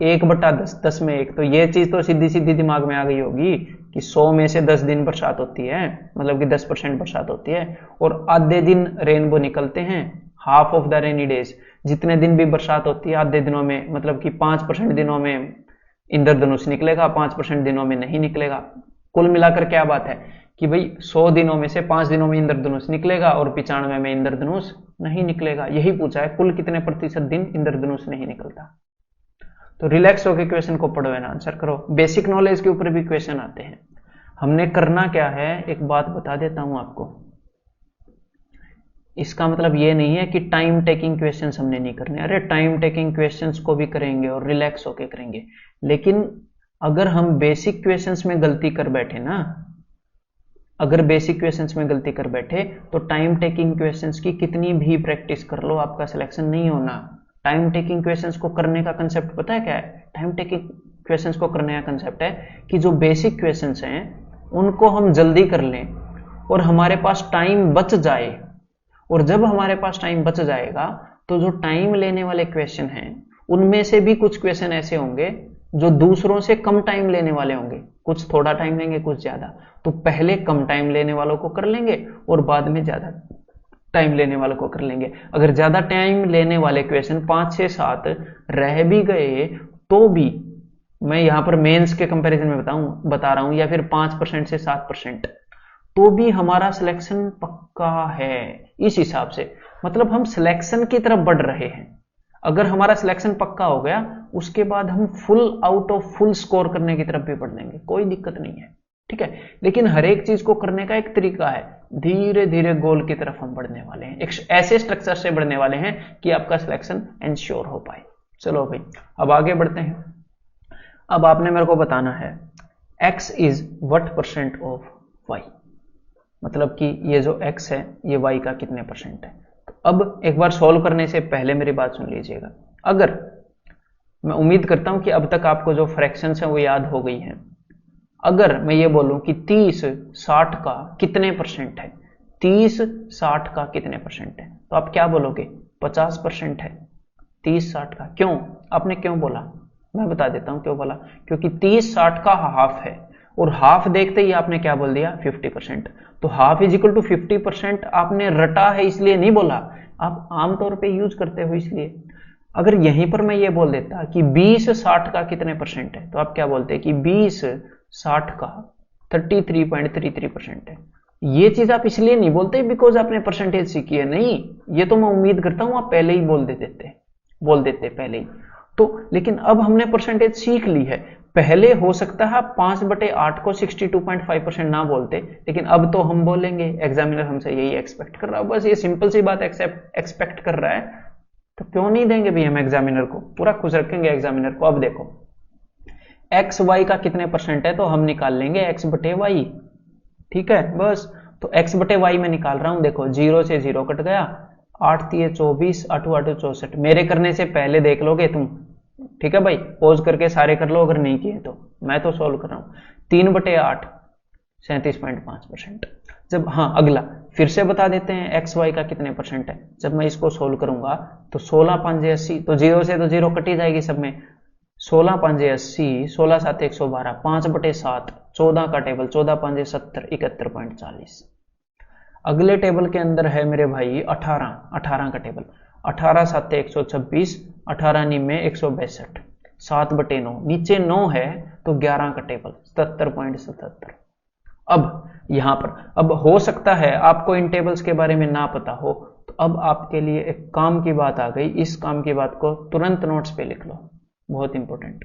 1/10, 10 में 1। तो ये चीज तो सीधी सीधी दिमाग में आ गई होगी कि 100 में से 10 दिन बरसात होती है, मतलब कि 10% बरसात होती है, और आधे दिन रेनबो निकलते हैं। Half of the rainy days, जितने दिन भी बरसात होती है आधे दिनों में, मतलब कि 5% दिनों में इंद्रधनुष निकलेगा, 5% दिनों में नहीं निकलेगा। कुल मिलाकर क्या बात है कि भाई 100 दिनों में से 5 दिनों में इंद्रधनुष निकलेगा और 95 में इंद्रधनुष नहीं निकलेगा। यही पूछा है, कुल कितने प्रतिशत दिन इंद्रधनुष नहीं निकलता। तो रिलैक्स होकर क्वेश्चन को पढ़ो एंड आंसर करो। बेसिक नॉलेज के ऊपर भी क्वेश्चन आते हैं। हमने करना क्या है, एक बात बता देता हूं आपको। इसका मतलब ये नहीं है कि टाइम टेकिंग क्वेश्चंस हमने नहीं करने। अरे टाइम टेकिंग क्वेश्चंस को भी करेंगे और रिलैक्स होके करेंगे, लेकिन अगर हम बेसिक क्वेश्चंस में गलती कर बैठे ना, अगर बेसिक क्वेश्चंस में गलती कर बैठे तो टाइम टेकिंग क्वेश्चंस की कितनी भी प्रैक्टिस कर लो, आपका सिलेक्शन नहीं होना। टाइम टेकिंग क्वेश्चंस को करने का कंसेप्ट पता है क्या है? टाइम टेकिंग क्वेश्चंस को करने का कंसेप्ट है कि जो बेसिक क्वेश्चंस हैं उनको हम जल्दी कर लें और हमारे पास टाइम बच जाए। और जब हमारे पास टाइम बच जाएगा तो जो टाइम लेने वाले क्वेश्चन हैं उनमें से भी कुछ क्वेश्चन ऐसे होंगे जो दूसरों से कम टाइम लेने वाले होंगे। कुछ थोड़ा टाइम लेंगे, कुछ ज्यादा। तो पहले कम टाइम लेने वालों को कर लेंगे और बाद में ज्यादा टाइम लेने वालों को कर लेंगे। अगर ज्यादा टाइम लेने वाले क्वेश्चन 5 से 7 रह भी गए तो भी, मैं यहां पर मेंस के कंपैरिजन में बता रहा हूं, या फिर 5% से 7%, तो भी हमारा सिलेक्शन पक्का है। इस हिसाब से मतलब हम सिलेक्शन की तरफ बढ़ रहे हैं। अगर हमारा सिलेक्शन पक्का हो गया उसके बाद हम full out of full score करने की तरफ भी बढ़ देंगे, कोई दिक्कत नहीं है, ठीक है। लेकिन हर एक चीज को करने का एक तरीका है, धीरे धीरे गोल की तरफ हम बढ़ने वाले हैं, एक ऐसे स्ट्रक्चर से बढ़ने वाले हैं कि आपका सिलेक्शन इंश्योर हो पाए। चलो भाई अब आगे बढ़ते हैं। अब आपने मेरे को बताना है x is what percent of y, मतलब कि ये जो x है ये y का कितने परसेंट है। तो अब एक बार सॉल्व करने से पहले मेरी बात सुन लीजिएगा। अगर मैं उम्मीद करता हूं कि अब तक आपको जो फ्रैक्शंस हैं वो याद हो गई हैं। अगर मैं ये बोलूं कि 30-60 का कितने परसेंट है, 30-60 का कितने परसेंट है, तो आप क्या बोलोगे? 50% है 30-60 का। क्यों? आपने क्यों बोला? मैं बता देता हूं क्यों बोला। क्योंकि 30-60 का हाफ है, और हाफ देखते ही आपने क्या बोल दिया? 50%। तो हाफ इज इक्वल टू 50% आपने रटा है इसलिए नहीं बोला, आप आमतौर पे यूज करते हो इसलिए। अगर यहीं पर मैं ये बोल देता कि 20-60 का कितने परसेंट है, तो आप क्या बोलते कि 20-60 का 33.33% है। ये चीज आप इसलिए नहीं बोलते बिकॉज आपने परसेंटेज सीखी है, नहीं, ये तो मैं उम्मीद करता हूं आप पहले ही बोल देते पहले ही। तो लेकिन अब हमने परसेंटेज सीख ली है। पहले हो सकता है 5/8 को 62.5% ना बोलते, लेकिन अब तो हम बोलेंगे, एग्जामिनर हमसे यही एक्सपेक्ट कर रहा है। बस ये सिंपल सी बात एक्सपेक्ट कर रहा है, तो क्यों नहीं देंगे भी हम एग्जामिनर को, पूरा खुश रखेंगे एग्जामिनर को। अब देखो एक्स वाई का कितने परसेंट है, तो हम निकाल लेंगे x/y, ठीक है। बस तो x/y में निकाल रहा हूं। देखो 0 से 0 कट गया, 8×3 24, 8×8 64। मेरे करने से पहले देख लोगे तुम, ठीक है भाई, पॉज करके सारे कर लो अगर नहीं किए तो, मैं तो सॉल्व कर रहा हूं। 3/8 37.5%। जब हाँ अगला फिर से बता देते हैं एक्स वाई का कितने परसेंट है। जब मैं इसको सोल्व करूंगा तो 16×5 = 80, तो 0 से तो 0 कट ही जाएगी सब में। 16×5 = 80, 16×7 = 112, 5/7 14 का टेबल, 14×5 = 70, 71.40। अगले टेबल के अंदर है मेरे भाई 18 का टेबल, 18×7 = 126, 18×9 = 162, 7/9, नीचे 9 है तो 11 का टेबल 77.77। अब यहां पर अब हो सकता है आपको इन टेबल्स के बारे में ना पता हो, तो अब आपके लिए एक काम की बात आ गई। इस काम की बात को तुरंत नोट्स पे लिख लो, बहुत इंपॉर्टेंट।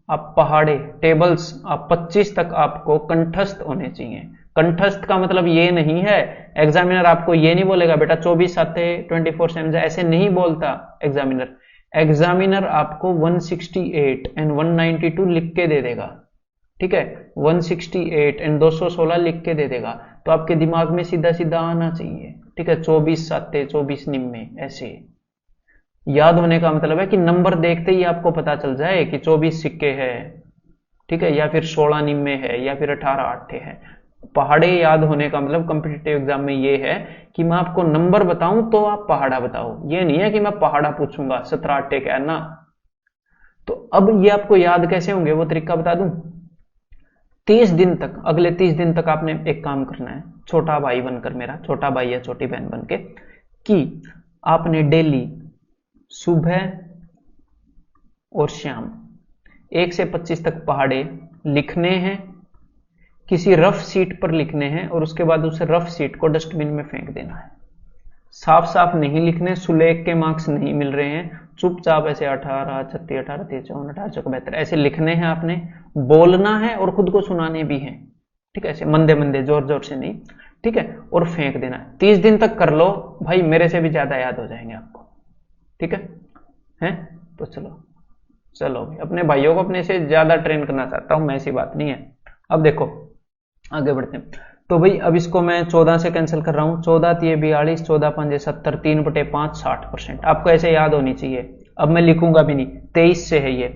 आप पहाड़े टेबल्स आप 25 तक आपको कंठस्थ होने चाहिए। कंठस्थ का मतलब ये नहीं है, एग्जामिनर आपको ये नहीं बोलेगा बेटा 24 आते 24/7 ऐसे नहीं बोलता एग्जामिनर। एग्जामिनर आपको 168 एंड 192 लिख के दे देगा, ठीक है, 168 एंड 216 लिख के दे देगा, तो आपके दिमाग में सीधा सीधा आना चाहिए, ठीक है। 24 साते 24 निम्मे, ऐसे याद होने का मतलब है कि नंबर देखते ही आपको पता चल जाए कि 24 सिक्के है, ठीक है, या फिर 16 निम्मे है, या फिर 18 आठे है। पहाड़े याद होने का मतलब कॉम्पिटिटिव एग्जाम में ये है कि मैं आपको नंबर बताऊं तो आप पहाड़ा बताओ, ये नहीं है कि मैं पहाड़ा पूछूंगा 17 आठे क्या है ना। तो अब ये आपको याद कैसे होंगे वो तरीका बता दूं। 30 दिन तक, अगले 30 दिन तक आपने एक काम करना है, छोटा भाई बनकर, मेरा छोटा भाई या छोटी बहन बनके, कि आपने डेली सुबह और शाम 1 से 25 तक पहाड़े लिखने हैं, किसी रफ सीट पर लिखने हैं, और उसके बाद उस रफ सीट को डस्टबिन में फेंक देना है। साफ साफ नहीं लिखने, सुलेख के मार्क्स नहीं मिल रहे हैं, चुपचाप ऐसे 18 36 18 30 54 18 72 ऐसे लिखने हैं आपने, बोलना है और खुद को सुनाने भी हैं, ठीक है, ऐसे मंदे मंदे जोर जोर से नहीं, ठीक है, और फेंक देना है। 30 दिन तक कर लो भाई, मेरे से भी ज्यादा याद हो जाएंगे आपको, ठीक है हैं। तो चलो चलो भाई, अपने भाइयों को अपने से ज्यादा ट्रेन करना चाहता हूं मैं, ऐसी बात नहीं है। अब देखो आगे बढ़ते हैं। तो भाई अब इसको मैं 14 से कैंसिल कर रहा हूं, 14 3 42, 14 5 70, 3/5 60%। आपको ऐसे याद होनी चाहिए। अब मैं लिखूंगा भी नहीं, 23 से है ये,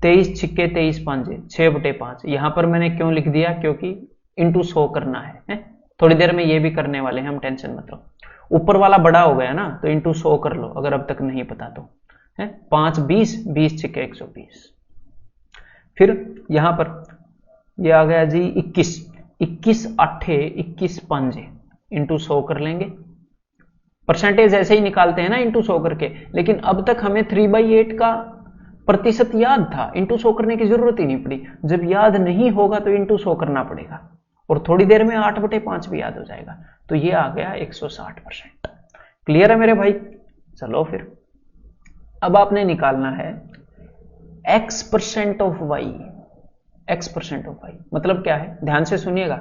23 छिक्के 23 5 6/5। यहां पर मैंने क्यों लिख दिया, क्योंकि इंटू 100 करना है। थोड़ी देर में ये भी करने वाले हैं हम, टेंशन मत लो। ऊपर वाला बड़ा हो गया ना, तो इंटू 100 कर लो अगर अब तक नहीं पता तो, है 5 20, 20 छिक्के 120। फिर यहां पर ये आ गया जी 21, 21 आठे 21 पांजे, इंटू 100 कर लेंगे। परसेंटेज ऐसे ही निकालते हैं ना इंटू 100 करके, लेकिन अब तक हमें 3/8 का प्रतिशत याद था, इंटू 100 करने की जरूरत ही नहीं पड़ी। जब याद नहीं होगा तो इंटू 100 करना पड़ेगा, और थोड़ी देर में 8/5 भी याद हो जाएगा। तो ये आ गया 160%। क्लियर है मेरे भाई। चलो फिर अब आपने निकालना है x% of y। x% of y मतलब क्या है, ध्यान से सुनिएगा,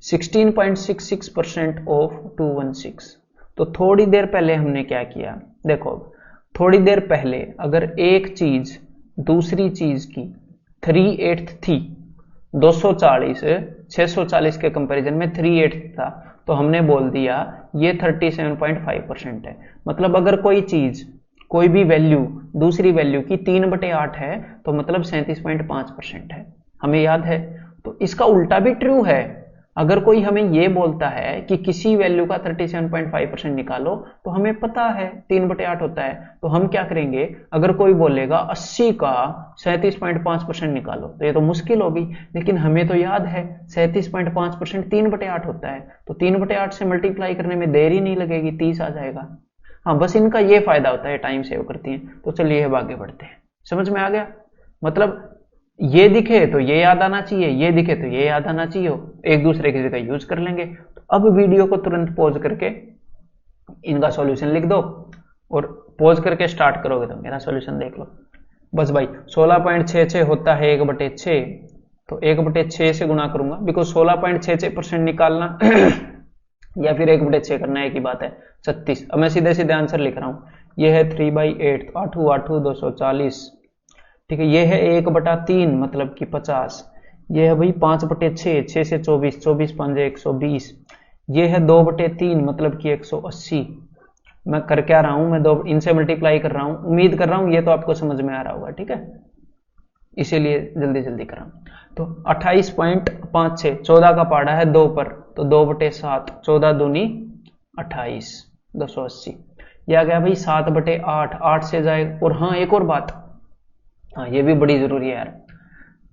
16.66% ऑफ 216। तो थोड़ी देर पहले हमने क्या किया, देखो थोड़ी देर पहले अगर एक चीज दूसरी चीज की 3/8 थी, 240 640 के कंपैरिजन में 3/8 था, तो हमने बोल दिया ये 37.5% है। मतलब अगर कोई चीज कोई भी वैल्यू दूसरी वैल्यू की 3/8 है, तो मतलब 37.5% है, हमें याद है। तो इसका उल्टा भी ट्रू है, अगर कोई हमें यह बोलता है कि किसी वैल्यू का 37.5% निकालो, तो हमें पता है 3/8 होता है, तो हम क्या करेंगे, अगर कोई बोलेगा 80 का 37.5% निकालो, तो ये तो मुश्किल होगी, लेकिन हमें तो याद है 37.5% 3/8 होता है, तो 3/8 से मल्टीप्लाई करने में देर ही नहीं लगेगी, 30 आ जाएगा। हाँ बस इनका ये फायदा होता है, टाइम सेव करती हैं। तो चलिए अब आगे बढ़ते हैं, समझ में आ गया। मतलब ये दिखे तो ये याद आना चाहिए, ये दिखे तो ये याद आना चाहिए, एक दूसरे की जगह यूज कर लेंगे। तो अब वीडियो को तुरंत पॉज करके इनका सॉल्यूशन लिख दो, और पॉज करके स्टार्ट करोगे तो मेरा सॉल्यूशन देख लो। बस भाई 16.66 होता है 1/6, तो 1/6 से गुणा करूंगा, बिकॉज 16.66% निकालना या फिर 1/6 करना एक ही बात है, 36। अब मैं सीधे सीधे आंसर लिख रहा हूं, ये है 3/8, 8 8 240, ठीक है। ये है 1/3 मतलब कि 50। ये है भाई 5/6, 6 से 24, 24 5 120। ये है 2/3 मतलब कि 180। मैं कर क्या रहा हूं, मैं दो इनसे मल्टीप्लाई कर रहा हूं, उम्मीद कर रहा हूं ये तो आपको समझ में आ रहा होगा, ठीक है, इसीलिए जल्दी जल्दी कर रहा हूं। तो 28.56, 14 का पाड़ा है 2 पर, तो 2/7, 14 दूनी 28, 280। यह आ गया भाई 7/8, 8 से जाए। और हाँ एक और बात, हाँ ये भी बड़ी जरूरी है यार,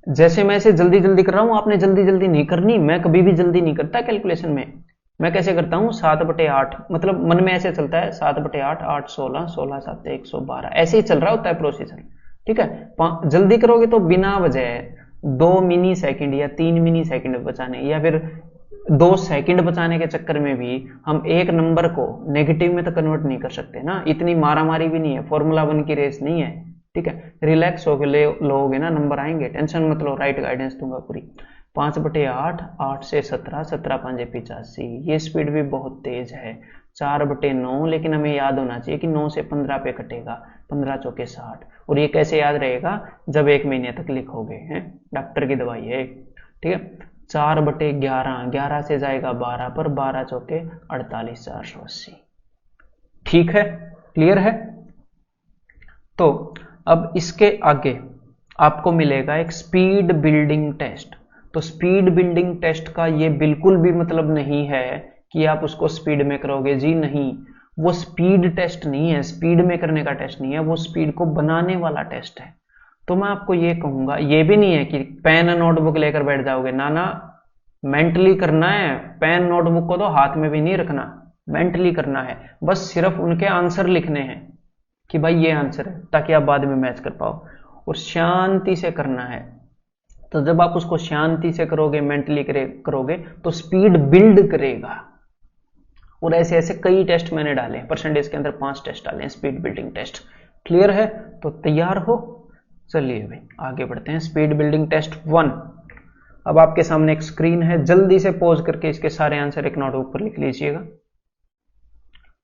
जैसे मैं इसे जल्दी जल्दी कर रहा हूं, आपने जल्दी जल्दी नहीं करनी। मैं कभी भी जल्दी नहीं करता कैलकुलेशन में। मैं कैसे करता हूं, 7/8, मतलब मन में ऐसे चलता है 7/8, 8 16, 16 7 112, ऐसे ही चल रहा होता है प्रोसीजर, ठीक है। जल्दी करोगे तो बिना वजह 2 मिनी सेकंड या 3 मिनी सेकंड बचाने, या फिर 2 सेकंड बचाने के चक्कर में भी हम एक नंबर को नेगेटिव में तो कन्वर्ट नहीं कर सकते ना। इतनी मारामारी भी नहीं है, फॉर्मूला 1 की रेस नहीं है, ठीक है। रिलैक्स होकर लोगे ना, नंबर आएंगे, टेंशन मत लो, राइट गाइडेंस दूंगा पूरी। 5/8, 8 से 17, 17 5 85, ये स्पीड भी बहुत तेज है। 4/9, लेकिन हमें याद होना चाहिए कि 9 से 15 पे कटेगा, 15 चौके 60। और ये कैसे याद रहेगा, जब 1 महीने तक लिखोगे, हैं, डॉक्टर की दवाई है, ठीक है। 4/11, 11 से जाएगा 12 पर, 12 चौके 48, 480। ठीक है, क्लियर है। तो अब इसके आगे आपको मिलेगा एक स्पीड बिल्डिंग टेस्ट। तो स्पीड बिल्डिंग टेस्ट का ये बिल्कुल भी मतलब नहीं है कि आप उसको स्पीड में करोगे, जी नहीं। वो स्पीड टेस्ट नहीं है, स्पीड में करने का टेस्ट नहीं है, वो स्पीड को बनाने वाला टेस्ट है। तो मैं आपको ये कहूंगा, ये भी नहीं है कि पेन नोटबुक लेकर बैठ जाओगे, ना ना, मेंटली करना है। पेन नोटबुक को तो हाथ में भी नहीं रखना, मेंटली करना है। बस सिर्फ उनके आंसर लिखने हैं कि भाई ये आंसर है, ताकि आप बाद में मैच कर पाओ। और शांति से करना है। तो जब आप उसको शांति से करोगे, मेंटली करोगे, तो स्पीड बिल्ड करेगा। और ऐसे ऐसे कई टेस्ट मैंने डाले, परसेंटेज के अंदर 5 टेस्ट डाले हैं, स्पीड बिल्डिंग टेस्ट। क्लियर है, तो तैयार हो, चलिए भाई आगे बढ़ते हैं। Speed building test 1। अब आपके सामने एक स्क्रीन है, जल्दी से पॉज करके इसके सारे आंसर एक नोटबुक पर लिख लीजिएगा।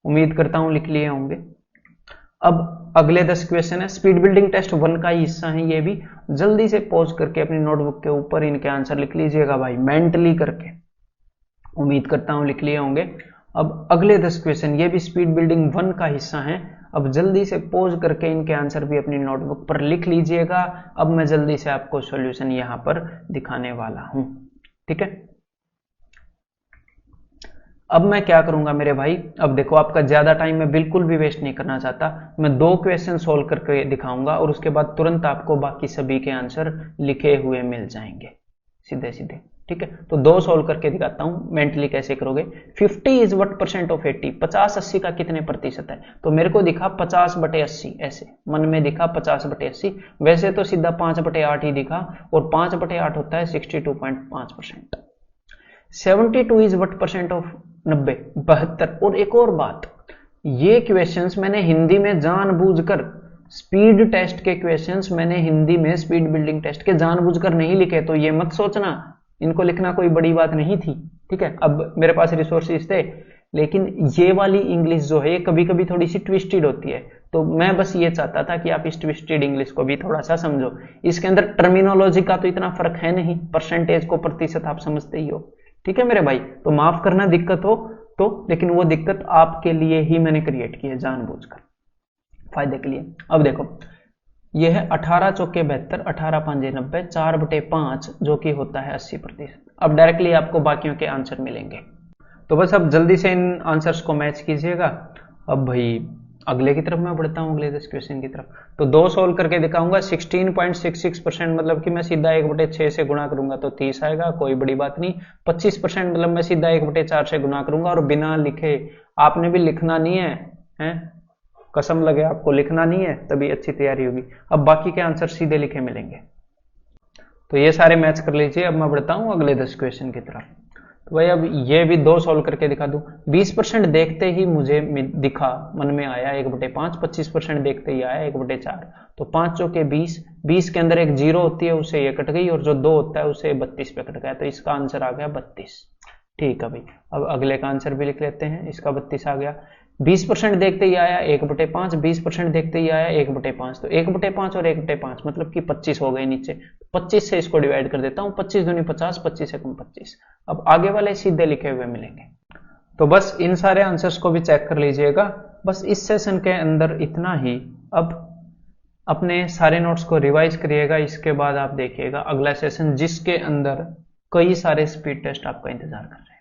उम्मीद करता हूं लिख लिए होंगे। अब अगले 10 क्वेश्चन है, स्पीड बिल्डिंग टेस्ट 1 का ही हिस्सा है ये भी। जल्दी से पॉज करके अपनी नोटबुक के ऊपर इनके आंसर लिख लीजिएगा भाई, मेंटली करके। उम्मीद करता हूं लिख लिए होंगे। अब अगले 10 क्वेश्चन ये भी स्पीड बिल्डिंग 1 का हिस्सा है। अब जल्दी से पॉज करके इनके आंसर भी अपनी नोटबुक पर लिख लीजिएगा। अब मैं जल्दी से आपको सॉल्यूशन यहां पर दिखाने वाला हूं, ठीक है। अब मैं क्या करूंगा मेरे भाई, अब देखो आपका ज्यादा टाइम मैं बिल्कुल भी वेस्ट नहीं करना चाहता। मैं 2 क्वेश्चन सोल्व करके दिखाऊंगा और उसके बाद तुरंत आपको बाकी सभी के आंसर लिखे हुए मिल जाएंगे, सीधे सीधे, ठीक है। तो 2 सोल्व करके दिखाता हूं, मेंटली कैसे करोगे। 50 इज व्हाट परसेंट ऑफ 80, 50-80 का कितने प्रतिशत है। तो मेरे को दिखा 50/80, ऐसे मन में दिखा 50/80। वैसे तो सीधा 5/8 ही दिखा, और 5/8 होता है 62.5%। 72 इज व्हाट परसेंट ऑफ 90, 72। और एक और बात, ये क्वेश्चंस मैंने हिंदी में जानबूझकर, स्पीड टेस्ट के क्वेश्चंस मैंने हिंदी में स्पीड बिल्डिंग टेस्ट के जानबूझकर नहीं लिखे। तो ये मत सोचना इनको लिखना कोई बड़ी बात नहीं थी, ठीक है। अब मेरे पास रिसोर्सेज थे, लेकिन ये वाली इंग्लिश जो है कभी कभी थोड़ी सी ट्विस्टेड होती है। तो मैं बस ये चाहता था कि आप इस ट्विस्टेड इंग्लिश को भी थोड़ा सा समझो। इसके अंदर टर्मिनोलॉजी का तो इतना फर्क है नहीं, परसेंटेज को प्रतिशत आप समझते ही हो, ठीक है मेरे भाई। तो माफ करना दिक्कत हो तो, लेकिन वो दिक्कत आपके लिए ही मैंने क्रिएट की है जानबूझकर, फायदे के लिए। अब देखो ये है 18 चौके 72, 18 5 90, 4/5 जो कि होता है 80%। अब डायरेक्टली आपको बाकियों के आंसर मिलेंगे। तो बस अब जल्दी से इन आंसर्स को मैच कीजिएगा। अब भाई अगले की तरफ मैं बढ़ता हूं, अगले 10 क्वेश्चन की तरफ। तो 2 सोल्व करके दिखाऊंगा। 16.66% मतलब कि मैं सीधा 1/6 से गुणा करूंगा तो 30 आएगा, कोई बड़ी बात नहीं। 25% मतलब मैं सीधा 1/4 से गुणा करूंगा, और बिना लिखे। आपने भी लिखना नहीं है, हैं? कसम लगे आपको लिखना नहीं है, तभी अच्छी तैयारी होगी। अब बाकी के आंसर सीधे लिखे मिलेंगे। तो ये सारे मैच कर लीजिए। अब मैं बढ़ता हूं अगले 10 क्वेश्चन की तरफ। तो भाई अब ये भी 2 सोल्व करके दिखा दूं। 20% देखते ही मुझे दिखा, मन में आया 1/5, 25% देखते ही आया 1/4। तो 5 चौके 20, 20 के अंदर एक 0 होती है, उससे ये कट गई, और जो 2 होता है उसे 32 पे कट गया। तो इसका आंसर आ गया 32, ठीक है भाई। अब अगले का आंसर भी लिख लेते हैं। इसका 32 आ गया। 20% देखते ही आया 1/5, 20% देखते ही आया 1/5। तो 1/5 और 1/5 मतलब कि 25 हो गए नीचे। 25 से इसको डिवाइड कर देता हूं, 25 दूनी 50, 25 से कम 25। अब आगे वाले सीधे लिखे हुए मिलेंगे। तो बस इन सारे आंसर्स को भी चेक कर लीजिएगा। बस इस सेशन के अंदर इतना ही। अब अपने सारे नोट्स को रिवाइज करिएगा। इसके बाद आप देखिएगा अगला सेशन, जिसके अंदर कई सारे स्पीड टेस्ट आपका इंतजार कर रहे हैं।